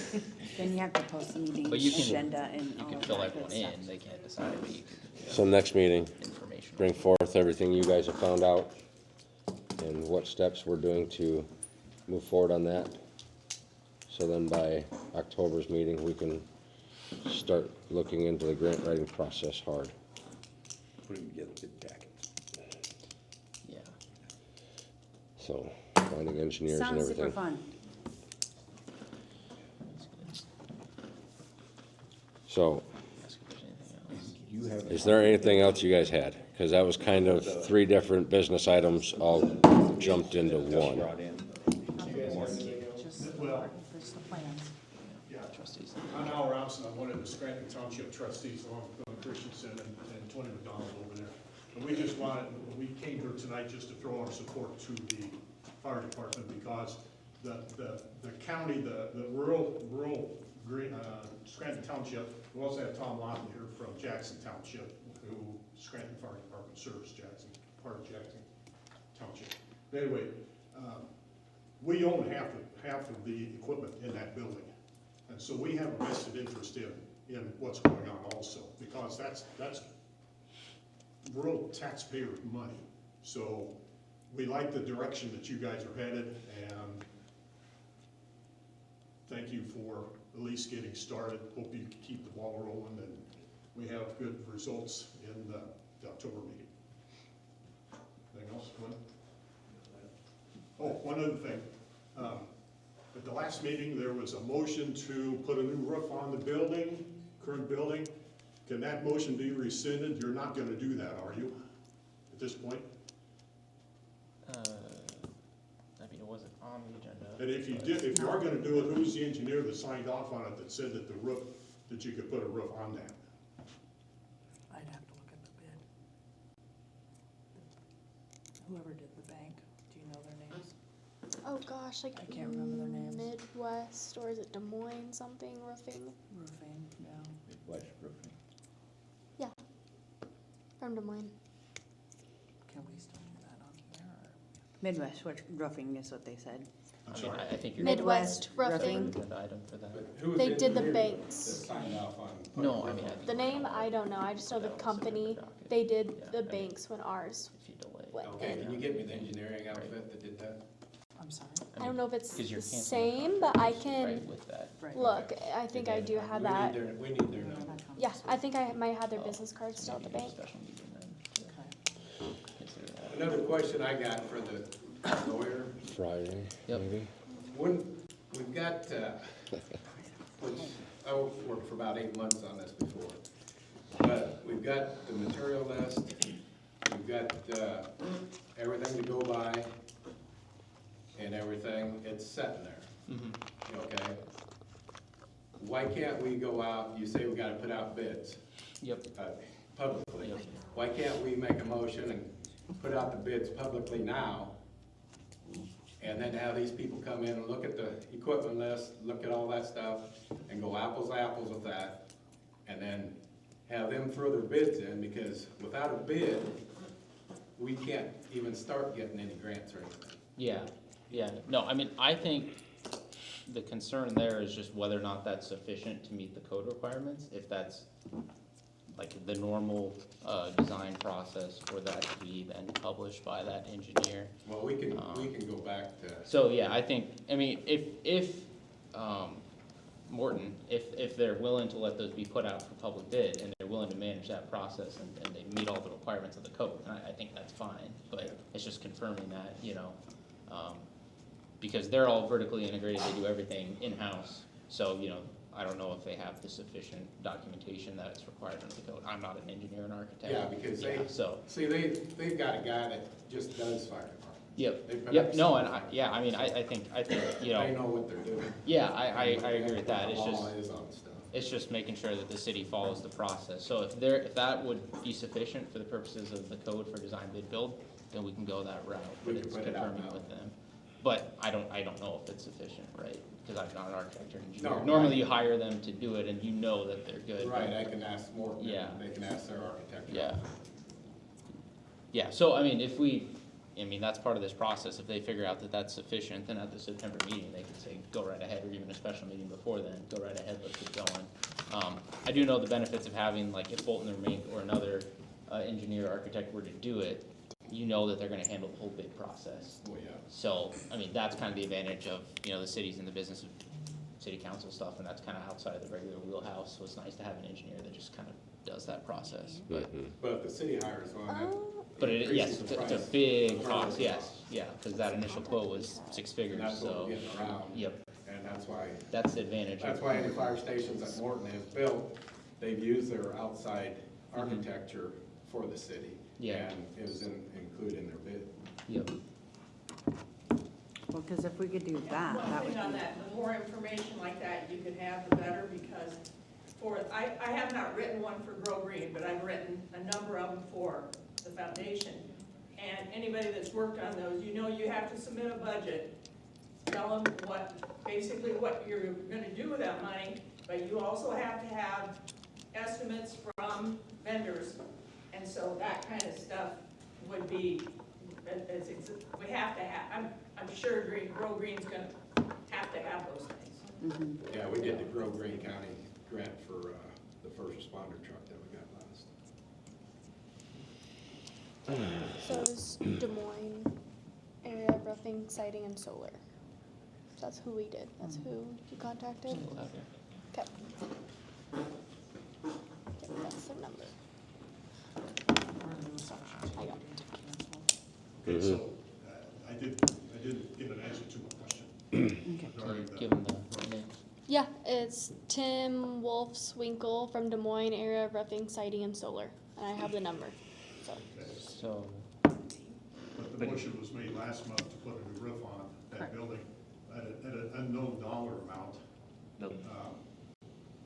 Then you have to post the meeting But you can- agenda and You all can of fill that good everyone stuff. in, they can't decide, but you can, so next meeting, information. bring forth everything you guys have found out and what steps we're doing to move forward on that. So then by October's meeting, we can start looking into the grant writing process hard. Putting together good packets. Yeah. So finding engineers and Sounds super everything. fun. So Ask if there's anything else. You have. is there anything else you guys had? Because that was kind of three different business items all jumped into one. Brought in. trustees. I'm Al Robson, I'm one of the Scranton Township trustees, along with Bill Christensen and Tony McDonald over there. And we came here tonight just to throw our support to the fire department, because the county, the rural green, Scranton Township, we also have Tom Lawton here from Jackson Township, who Scranton Fire Department serves Jackson, part of Jackson Township. But anyway, we own half of the equipment in that building. And so we have a vested interest in what's going on also, because that's rural taxpayer money. So we like the direction that you guys are headed, and thank you for at least getting started. Hope you keep the ball rolling and we have good results in the October meeting. Anything else, Glenn? Oh, one other thing. At the last meeting, there was a motion to put a new roof on the building, current building. Can that motion be rescinded? You're not gonna do that, are you, at this point? I mean, it wasn't on the agenda. And if you did, if you are gonna do it, who's the engineer that signed off on it that said that the roof, that you could put a roof on that? I'd have to look at the bid. Whoever did the bank, do you know their names? Oh gosh, like I can't remember their names. Midwest, or is it Des Moines something roofing? Roofing, yeah. Midwest Roofing. Yeah, from Des Moines. Can we still do that on here, or? Midwest roofing is what they said. I mean, I think you're. Midwest Roofing. Good item for that. They did the banks. Signed off on. No, I mean, I think. The name, I don't know, I just know the company, they did the banks when ours If you delay. went Okay, in. can you get me the engineering outfit that did that? I'm sorry. I don't know if it's 'Cause you're the canceling same, but I Right, can with that. Right. look, I think I do have that. We need their number. Yeah, I think I might have their business card still at the Maybe bank. a special meeting then. Okay. Consider that. Another question I got for the lawyer. Friday, Yep. maybe? When, we've got, which, I worked for about 8 months on this before, but we've got the material list, we've got, everything to go by, and everything, it's sitting there, Mhm. okay? Why can't we go out, you say we gotta put out bids, Yep. publicly. Yep. Why can't we make a motion and put out the bids publicly now? And then have these people come in and look at the equipment list, look at all that stuff, and go apples to apples with that. And then have them throw their bids in, because without a bid, we can't even start getting any grants or anything. Yeah, no, I mean, I think the concern there is just whether or not that's sufficient to meet the code requirements, if that's like the normal, design process for that to be then published by that engineer. Well, we can go back to, So, yeah, I think, I mean, if, Morton, if they're willing to let those be put out for public bid, and they're willing to manage that process, and they meet all the requirements of the code, then I think that's fine, but it's just confirming that, you know, because they're all vertically integrated, they do everything in-house, so, you know, I don't know if they have the sufficient documentation that is required under the code. I'm not an engineer and architect. yeah, because they've got a guy that just does fire department. Yep, They put yep, up no, some- and I mean, I think, you They know, know what they're doing. yeah, I agree with that, it's The just, law is on stuff. it's just making sure that the city follows the process. So if that would be sufficient for the purposes of the code for design bid build, then we can go that route, We but can it's put it out confirming now. with them. But I don't know if it's sufficient, right? Because I'm not an architect or engineer. No, Normally right. you hire them to do it and you know that they're good. Right, but- I can ask more, Yeah. they can ask their architect. Yeah. Yeah, so I mean, that's part of this process. If they figure out that that's sufficient, then at the September meeting, they can say, go right ahead, or even a special meeting before then, go right ahead, let's get going. I do know the benefits of having, like, if Bolton or Mink or another engineer or architect were to do it, you know that they're gonna handle the whole bid process. Oh, yeah. So, I mean, that's kind of the advantage of, you know, the city's in the business of city council stuff, and that's kind of outside of the regular wheelhouse, so it's nice to have an engineer that just kind of does that process, but. But if the city hires one, that But it, yes, increases the it's a price. big cost, yes, yeah, because that initial quote was 6 figures, That's what so, we're getting around. yep, And that's why, that's the advantage. that's why any fire stations that Morton has built, they've used their outside architecture for the city. Yeah. And it was included in their bid. Yep. Well, cause if we could do that, One that would thing on be, that, the more information like that you could have, the better, because I have not written one for Grow Green, but I've written a number of them for the foundation. And anybody that's worked on those, you know you have to submit a budget, tell them basically what you're gonna do with that money, but you also have to have estimates from vendors. And so that kind of stuff would be, we have to have, I'm sure Grow Green's gonna have to have those things. Yeah, we did the Grove Green County grant for, the first responder truck that we got last. So it was Des Moines area roofing, siding, and solar. So that's who we did. That's who you contacted. Okay. Okay, that's the number. I got it. Okay, so, I did give an answer to my question. Regarding the- Give them the name. Yeah, it's Tim Wolfswinkle from Des Moines area roofing, siding, and solar, and I have the number. So. Okay. So, But the motion was made last month to put a new roof on that building at an unknown dollar amount. Nope.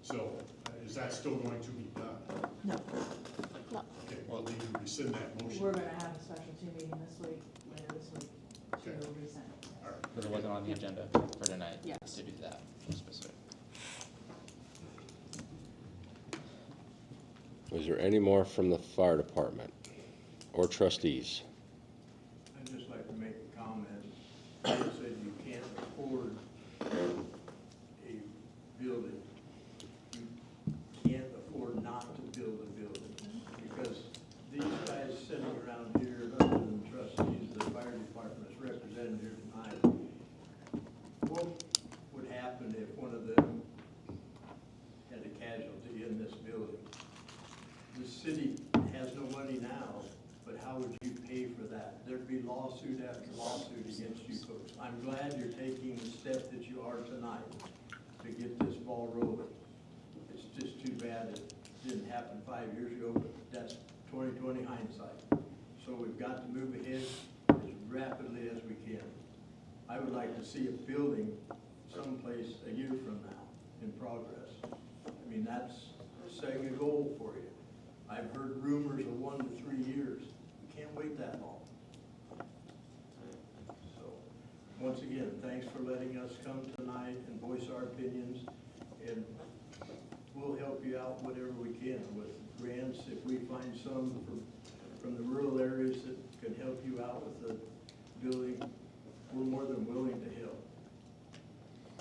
So is that still going to be done? No. No. Okay, we'll need to rescind that motion. We're gonna have a specialty meeting this week, later this week, to Okay. resend it. All right. because it wasn't on the agenda for tonight Yes. to do that specific. Is there any more from the fire department or trustees? I'd just like to make a comment. You said you can't afford a building. You can't afford not to build a building. Because these guys sitting around here, other than trustees, the fire department is represented here tonight. What would happen if one of them had a casualty in this building? The city has no money now, but how would you pay for that? There'd be lawsuit after lawsuit against you folks. I'm glad you're taking the step that you are tonight to get this ball rolling. It's just too bad it didn't happen 5 years ago, but that's 20/20 hindsight. So we've got to move ahead as rapidly as we can. I would like to see a building someplace a year from now in progress. I mean, that's setting a goal for you. I've heard rumors of 1 to 3 years. We can't wait that long. So, once again, thanks for letting us come tonight and voice our opinions. And we'll help you out whatever we can with grants. If we find some from the rural areas that can help you out with the building, we're more than willing to help.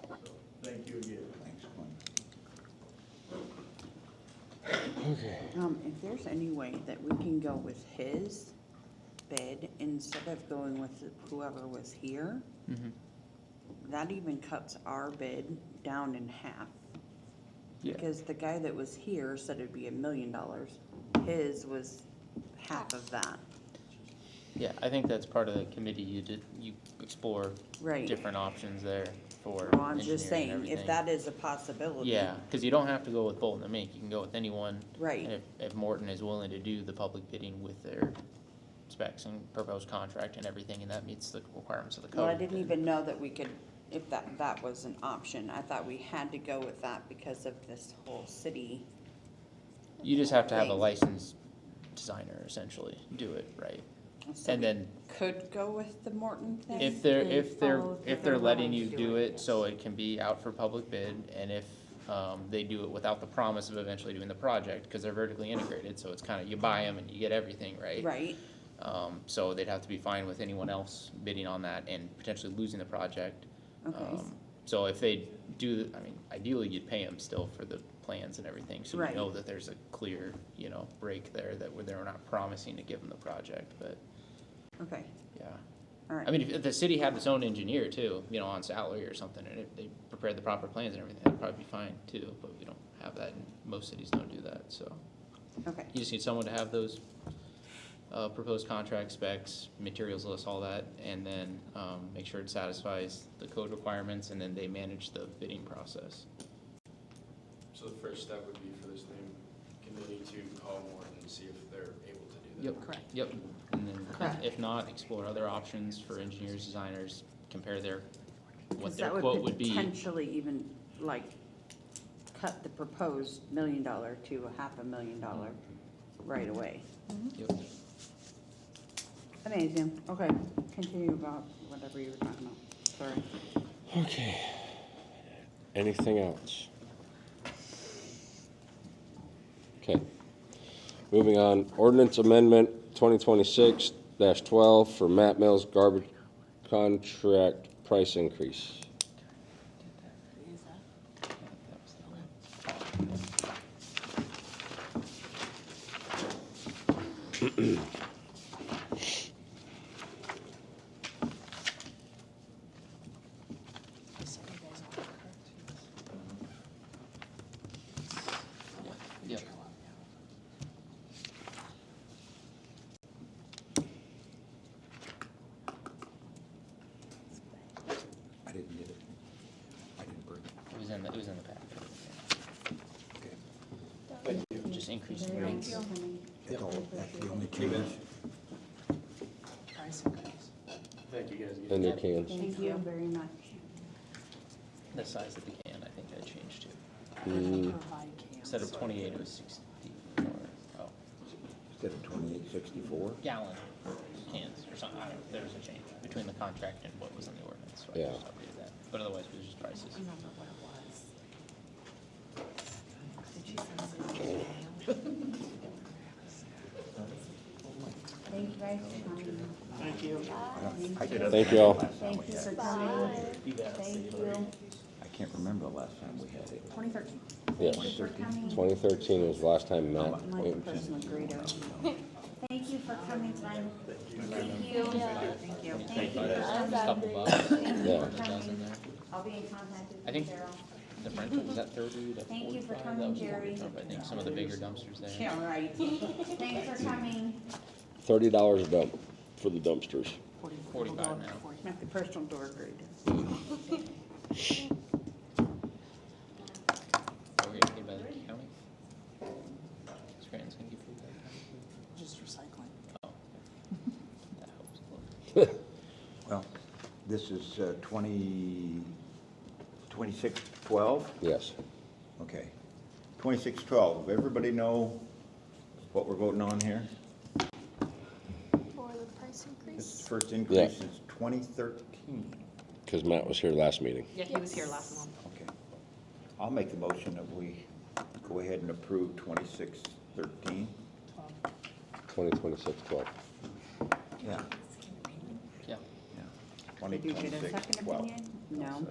So, thank you again. Thanks, Glenn. Okay. if there's any way that we can go with his bid instead of going with whoever was here, that even cuts our bid down in half. Yeah. Because the guy that was here said it'd be $1 million. His was half of that. Yeah, I think that's part of the committee. You explore Right. different options there for Well, I'm just engineering and saying, if everything. that is a possibility. Yeah, because you don't have to go with Bolton and Mink. You can go with anyone. Right. And if Morton is willing to do the public bidding with their specs and proposed contract and everything, and that meets the requirements of the code. Well, I didn't even know that we could, if that was an option. I thought we had to go with that because of this whole city. You just have to have a thing. licensed designer essentially do it, right? So And we then could go with the Morton thing? if they're follow if they're they're letting willing you to do it, yes. so it can be out for public bid, and if they do it without the promise of eventually doing the project, because they're vertically integrated, so it's kind of, you buy them and you get everything, right? Right. So they'd have to be fine with anyone else bidding on that and potentially losing the project. Okay. So if they do, I mean, ideally you'd pay them still for the plans and everything, so you Right. know that there's a clear, break there, that they're not promising to give them the project, but, Okay, yeah. all right. I mean, if the city had its own engineer too, on salary or something, and if they prepared the proper plans and everything, that'd probably be fine too, but we don't have that, and most cities don't do that, so. Okay. You just need someone to have those, proposed contract specs, materials list, all that, and then, make sure it satisfies the code requirements, and then they manage the bidding process. So the first step would be for this new committee to call Morton and see if they're able to do that. Yep. Correct. Yep, and then if not, explore other options for engineers, designers, compare what Because their that quote would would be. potentially even, like, cut the proposed $1 million to a $500,000 right away. Yep. Amazing, okay, continue about whatever you were talking about, sorry. Okay. Anything else? Okay. Moving on, ordinance amendment 2026-12 for Matt Mills garbage contract price increase. Yep. I didn't get it. I didn't bring it. It was in the packet. Okay. Just increasing rates. That's all, that's the only change. Price increase. Thank you guys. In their cans. Thank you very much. The size of the can, I think that changed too. Mm, Provide cans. Instead of 28, it was 64. Oh, Instead of 2864. gallon cans or something. I don't know. There was a change between the contract and what was in the ordinance. So I Yeah. just updated that. But otherwise, it was just prices. I don't know what it was. Did she send us an email? Thank you guys for coming. Thank you. I did. Thank you all. Thank you for coming. Thank you. I can't remember the last time we had it. 2013. Yes. Thank you for coming. 2013 was the last time Matt Like a went. personal grader. Thank you for coming, Glenn. Thank you. Thank you. Thank you. Just a couple bucks. Yeah. A dozen there. I'll be in contact with I think Cheryl. the rental was at 30 to 45. Thank you for That coming, was Jerry. 45. I think some of the bigger dumpsters there. Yeah, right. Thanks for coming. $30 a dump for the dumpsters. 45 now. Like the personal door grader. Are we getting paid by the county? Scranton's gonna get paid by the county? Just recycling. Oh. That helps a little. Well, this is 2612? Yes. Okay. 2612, everybody know what we're voting on here? For the price increase? This first increase is 2013. Because Matt was here last meeting. Yeah, he was here last month. Okay. I'll make the motion that we go ahead and approve 2613. 2026-12. Yeah. Yeah. Did you get a 2026, second 12. opinion? No.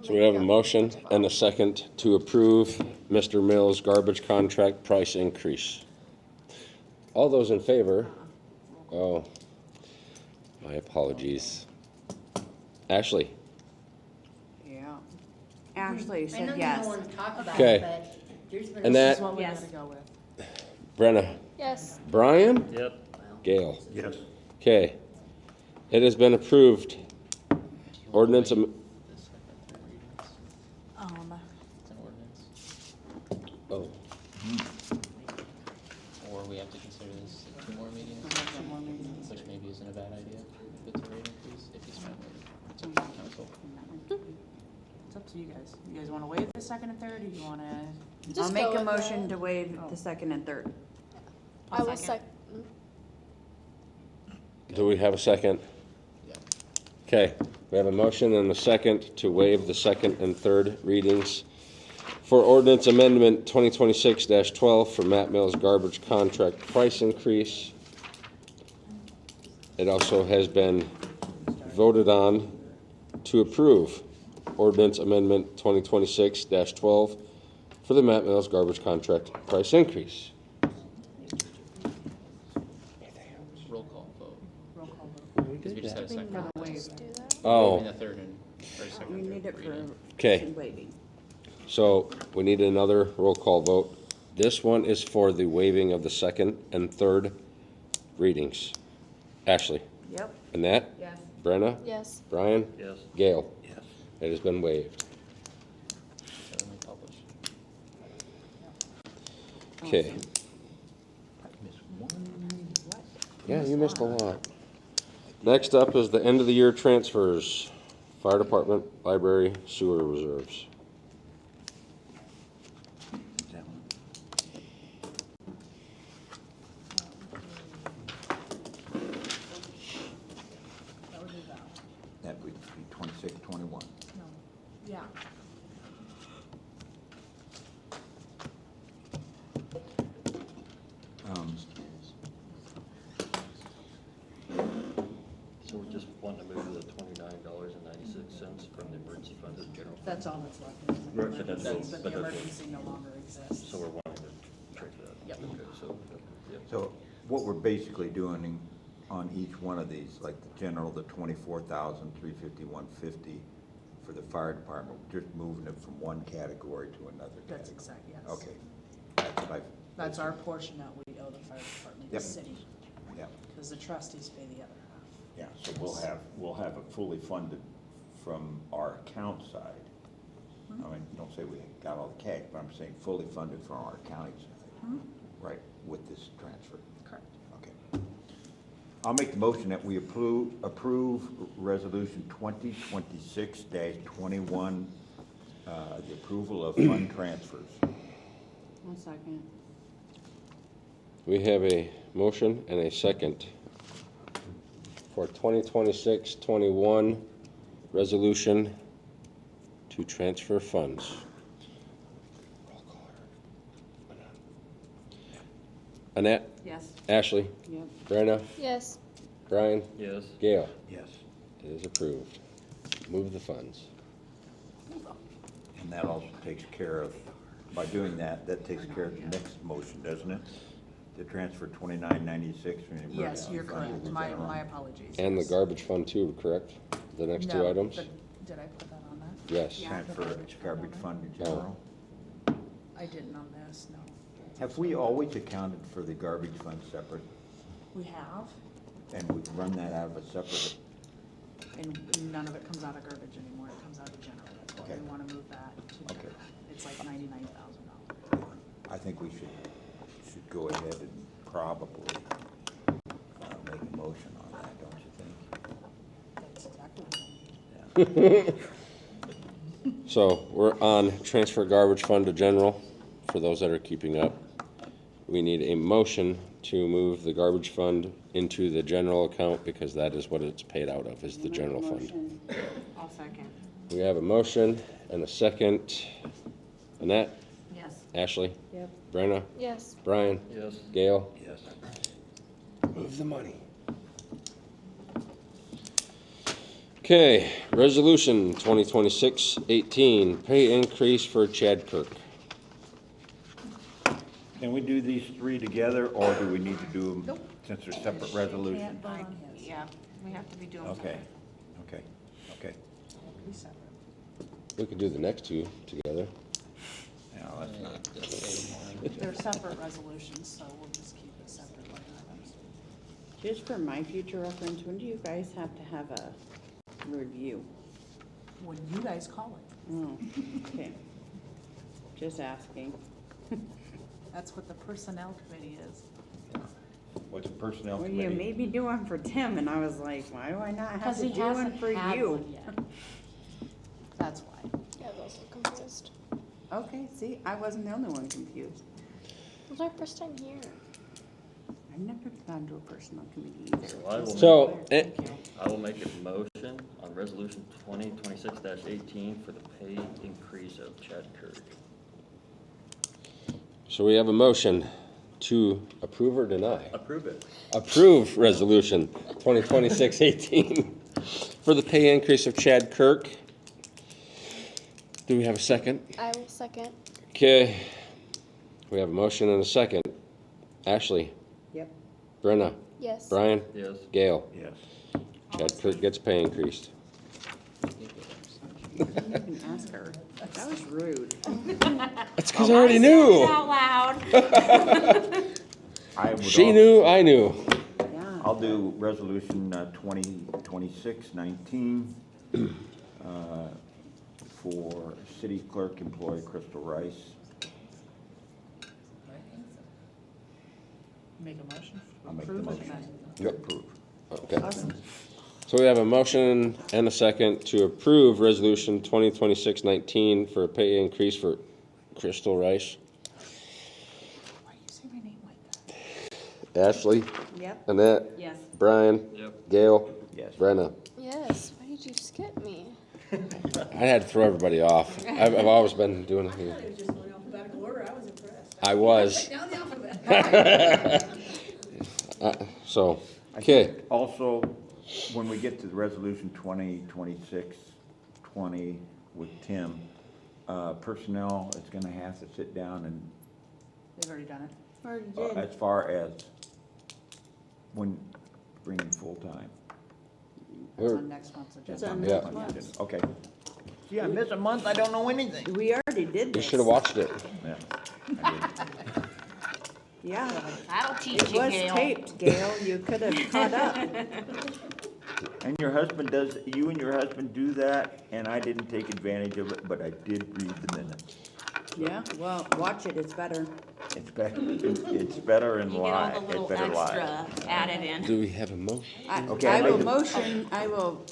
So we have a motion and a second to approve Mr. Mills' garbage contract price increase. All those in favor? Oh, my apologies. Ashley? Yeah. Ashley I know said you don't yes. want to talk about Okay. it, but there's been. And This that, is what we Yes. gotta go with. Brenna? Yes. Brian? Yep. Gail? Yes. Okay. It has been approved. Ordinance, The second, third readings. It's an ordinance. oh, Or we have to consider this 2 more meetings, which maybe isn't a bad idea. If it's a rate increase, if he's fine with it. It's up to the council. It's up to you guys. You guys wanna waive the second and third, or you wanna? Just I'll make go a with motion the- to waive the second and third. I will do we have a second? Okay, we have a motion and a second to waive the second and third readings for ordinance amendment 2026-12 for Matt Mills garbage contract price increase. It also has been voted on to approve ordinance amendment 2026-12 for the Matt Mills garbage contract price increase. Roll call vote. Roll call vote. Because we just had a second. For the waive. Oh. Waiving the third and, or second We and need third it for reading. Okay. waiving. So we need another roll call vote. This one is for the waiving of the second and third readings. Ashley? Yep. Annette? Yes. Brenna? Yes. Brian? Yes. Gail? Yes. It has been waived. Suddenly published. Okay. I missed one. Yeah, you missed a lot. I Next up is the end of the year transfers. Fire department, library, sewer reserves. That would be 26, 21. No, yeah. So we're just wanting to move the $29.96 from the emergency fund to the general fund? That's all that's left in the Right, but that's- emergency, but but the that's- emergency no longer exists. So we're wanting to check that? Yep. Okay, so, yep. So what we're basically doing on each one of these, like the general, the 24,351.50 for the fire department, we're just moving it from one category to another category. That's exact, yes. Okay. That's what That's our portion that we owe the fire department, the Yep. city, Yeah, because the trustees pay the other half. yeah, so we'll have it fully funded from our account side. I mean, don't say we got all the cash, but I'm saying fully funded from our accounting side, right, with this transfer. Correct. Okay. I'll make the motion that we approve resolution 2026-21, the approval of fund transfers. 1 second. We have a motion and a second for 2026-21 resolution to transfer funds. Annette? Yes. Ashley? Yep. Brenna? Yes. Brian? Yes. Gail? Yes. It is approved. Move the funds. And that also takes care of, by doing that, that takes care of the next motion, doesn't it? To transfer 2996 from the emergency Yes, you're fund to correct. the My general. apologies. And the yes. garbage fund too, correct? The next two No, items? but did I put that on that? Yes. Transfer garbage fund to general. I didn't on this, no. Have we always accounted for the garbage fund separate? We have, And we run that out of a separate, and none of it comes out of garbage anymore. It comes out of general. That's why Okay. we want to move that to Okay. general. It's like $99,000. I think we should go ahead and probably make a motion on that, don't you That's exactly what I think? So we're on transfer garbage fund to general, for those that are keeping up. We need a motion to move the garbage fund into the general account because that is what it's paid out of, is the general fund. I'll second. We have a motion and a second. Annette? Yes. Ashley? Yep. Brenna? Yes. Brian? Yes. Gail? Yes. Move the money. Okay, resolution 2026-18, pay increase for Chad Kirk. Can we do these three together, or do we need to do them Nope. since they're separate resolutions? Can't vote on his. Yeah, we have to be doing Okay, okay, okay. Be separate. We could do the next two together. No, that's not. They're separate resolutions, so we'll just keep it separate line items. Just for my future reference, when do you guys have to have a review? When you guys call it. Oh, okay. Just asking. That's what the personnel committee is. What's a personnel Well, committee? you made me do one for Tim, and I was like, why do I not have Because to he do one hasn't for had you? one yet. That's why. Yeah, I was also confused. Okay, see, I wasn't the only one confused. It was our first time here. I've never gone to a personnel committee either. So I will- Just So, clear. it- Thank you. I will make a motion on resolution 2026-18 for the pay increase of Chad Kirk. So we have a motion to approve or deny? Approve it. Approve resolution 2026-18 for the pay increase of Chad Kirk. Do we have a second? I will second. Okay, we have a motion and a second. Ashley? Yep. Brenna? Yes. Brian? Yes. Gail? Yes. Chad Kirk gets pay increased. You didn't even ask her. That was rude. That's because I already knew. Out loud. I would She also- knew, I knew. Yeah. I'll do resolution 2026-19 for city clerk employee Crystal Rice. Make a motion. I'll make the Approve it motion. then. Yep. Approve. Okay. Awesome. So we have a motion and a second to approve resolution 2026-19 for a pay increase for Crystal Rice. Why you say my name like that? Ashley? Yep. Annette? Yes. Brian? Yep. Gail? Yes. Brenna? Yes, why did you skip me? I had to throw everybody off. I've always been doing I thought it. it was just going alphabetical order, I was impressed. I was. Down the alphabet. So, I okay. think also, when we get to the resolution 20, with Tim, personnel is gonna have to sit down and, They've already done it. Already did. as far as when bringing full-time. That's on next month's It's agenda. on Yeah. next month. Okay. Gee, I miss a month, I don't know anything. We already did You this. should have watched it. Yeah, I did. Yeah. That'll teach It you, was Gail. taped, Gail. You could have caught up. And your husband does, you and your husband do that, and I didn't take advantage of it, but I did read the minutes. Yeah, well, watch it. It's better. It's better, it's better in You get all live, the it's little better live. extra added in. Do we have a motion? Okay, I I will make a- motion, I will,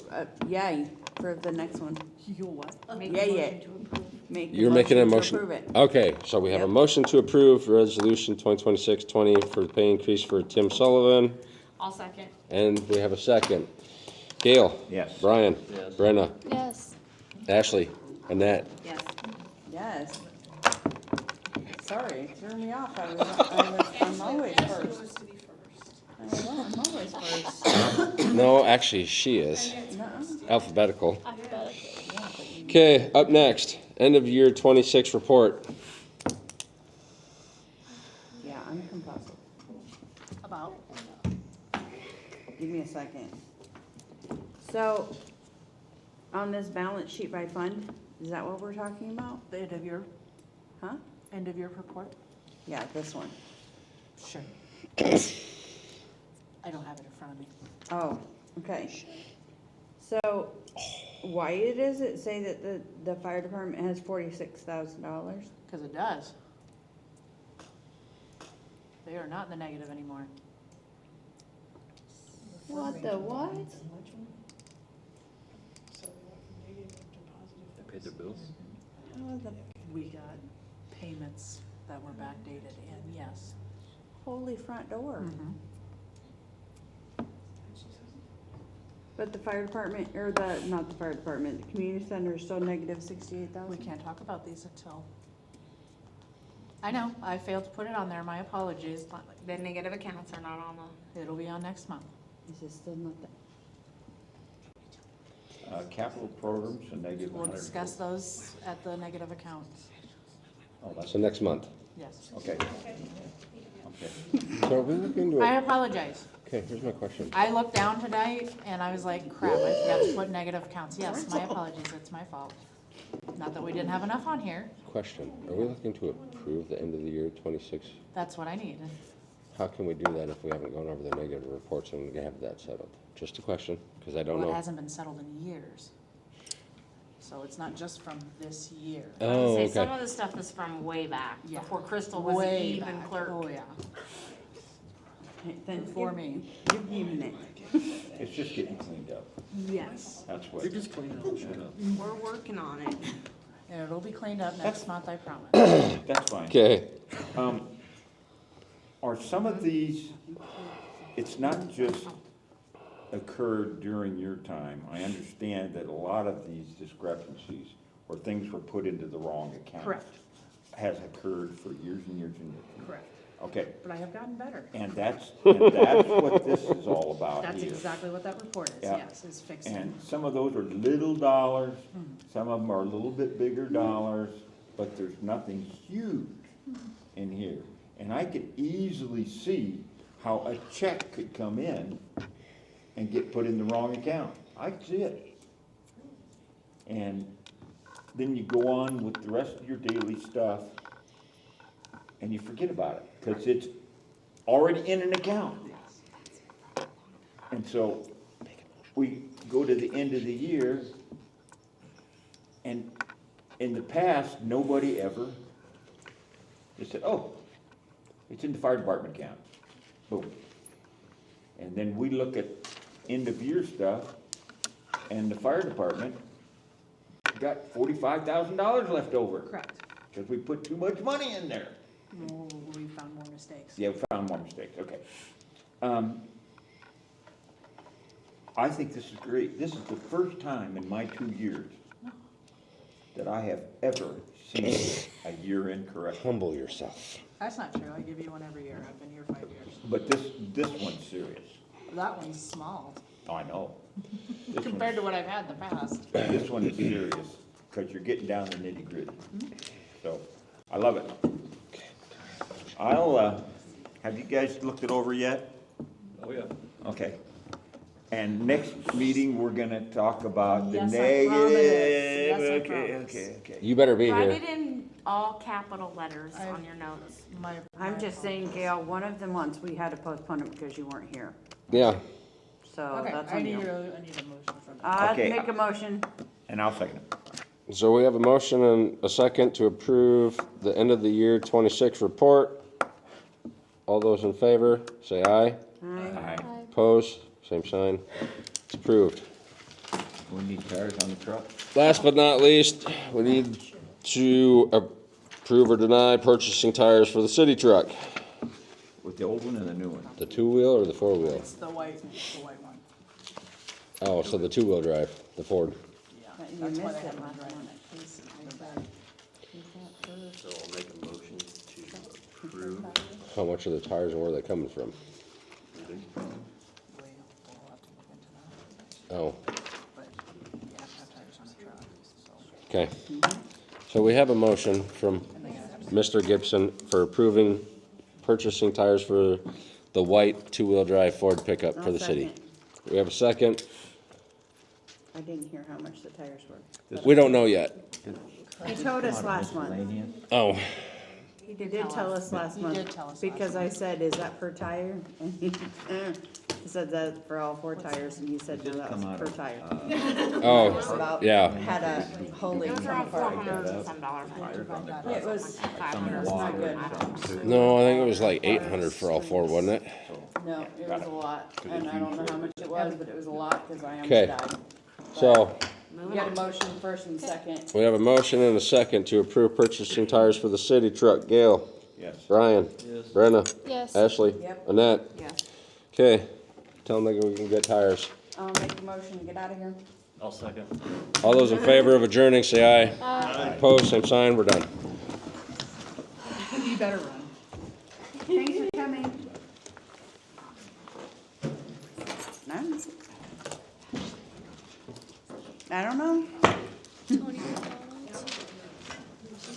yay, for the next one. You'll what? Make a Yeah, motion yeah. to approve. Make the You're making a to motion? approve it. Okay, so we have a Yep. motion to approve resolution 2026-20 for the pay increase for Tim Sullivan, I'll second. and we have a second. Gail? Yes. Brian? Yes. Brenna? Yes. Ashley? Annette? Yes. Yes. Sorry, threw me off. I'm always Ashley first. wants to be first. I know, I'm always first. No, actually, she is. Nuh-uh. Alphabetical. Alphabetically. Okay, up next, end of year 26 report. Yeah, I'm compulsive. About? Give me a second. So, on this balance sheet by fund, is that what we're talking about? The end of your, Huh? end of your report? Yeah, this one. Sure. I don't have it in front of me. Oh, okay. So, why does it say that the fire department has $46,000? Because it does. They are not in the negative anymore. What the what? They paid their bills? How the We got payments that were backdated and yes. holy front door? Mm-hmm. But the fire department, or not the fire department, the community center is still negative We 68,000? can't talk about these until. I know, I failed to put it on there, my apologies. The negative accounts are not on the. It'll be on next month. Is it still not that? Capital programs, a negative We'll 100. discuss those at the negative accounts. Oh, that's, So next month. Yes. okay. Okay. So are we looking to I it? apologize. Okay, here's my question. I looked down tonight and I was like, crap, I forgot to put negative accounts. Yes, my apologies, it's my fault. Not that we didn't have enough on here. Question, are we looking to approve the end of the year 26? That's what I need. How can we do that if we haven't gone over the negative reports and we have that settled? Just a question, because I don't Well, it know. hasn't been settled in years. So it's not just from this year. Oh, Say some okay. of the stuff is from way back, Yeah. before Crystal was Way even back. clerk. Oh, yeah. Then For give- me. Give me a minute. It's just getting cleaned up, Yes. that's what. You're just cleaning all the shit up. We're working on it. And it'll be cleaned up next month, I promise. That's fine. Okay, Are some of these, it's not just occurred during your time. I understand that a lot of these discrepancies or things were put into the wrong account. Correct. Has occurred for years and years and years. Correct. Okay, But I have gotten better. and that's what this is all about That's here. exactly what that report is, Yeah. yes, is fixing. And some of those are little dollars, some of them are a little bit bigger dollars, but there's nothing huge in here. And I could easily see how a check could come in and get put in the wrong account. I could see it. And then you go on with the rest of your daily stuff and you forget about it, because it's already in an account. And so we go to the end of the year, and in the past, nobody ever just said, oh, it's in the fire department account. Boom. And then we look at end of year stuff, And the fire department got $45,000 left over. Correct. Because we put too much money in there. Oh, we found more mistakes. Yeah, we found more mistakes, okay. I think this is great. This is the first time in my 2 years that I have ever seen a year incorrect. Humble yourself. That's not true. I give you one every year. I've been here 5 years. But this one's serious. That one's small I know. This compared to one's- what I've had in the past. This one is serious, because you're getting down to nitty gritty. So, I love it. Have you guys looked it over yet? Oh, yeah. Okay. And next meeting, we're gonna talk about the Yes, I negative. promise. Yes, I Okay, promise. okay. You better be Write here. it in all capital letters on your notes. I'm just saying, Gail, one of the months we had to postpone it because you weren't here, Yeah. so Okay, that's I on need you. a motion from that. I'd Okay. make a motion. And I'll second it. So we have a motion and a second to approve the end of the year 26 report. All those in favor, say aye. Aye. Opposed, same sign. It's approved. We need tires on the truck. Last but not least, we need to approve or deny purchasing tires for the city truck. With the old one and the new one. The two-wheel or the four-wheel? It's the white one. Oh, so the two-wheel drive, the Ford. Yeah, You that's why missed they it haven't last been one. So I'll make a motion to approve. How much are the tires and where are they coming from? Oh, okay. So we have a motion from Mr. Gibson for approving purchasing tires for the white two-wheel drive Ford pickup for I'll the city. second. We have a second. I didn't hear how much the tires were. We don't know yet. He told us last month. Oh, He did tell us last month. did tell us last Because I said, is that per tire? And he said that for all 4 tires, and you said, no, that was per tire. oh, About- yeah. Had a hole in Those some are all part. $400 and some dollars. It was, $500. not good. No, I think it was like 800 for all four, wasn't it? No, it was a lot, and I don't know how much it was, but it was a lot, because I Okay. almost died. So, We got a motion first and second. we have a motion and a second to approve purchasing tires for the city truck. Gail? Yes. Brian? Yes. Brenna? Yes. Ashley? Yep. Annette? Yes. Okay, tell them we can get tires. I'll make a motion to get out of here. I'll second. All those in favor of adjourning, say aye. Aye. Opposed, same sign, we're done. You better run. Thanks for coming. No. I don't know. She's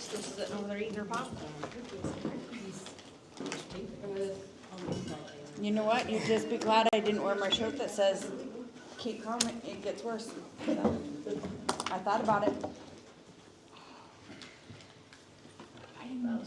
just sitting over there eating her popcorn. You know what? You'd just be glad I didn't wear my shirt that says, keep calm, it gets worse. So, I thought about it. I didn't know.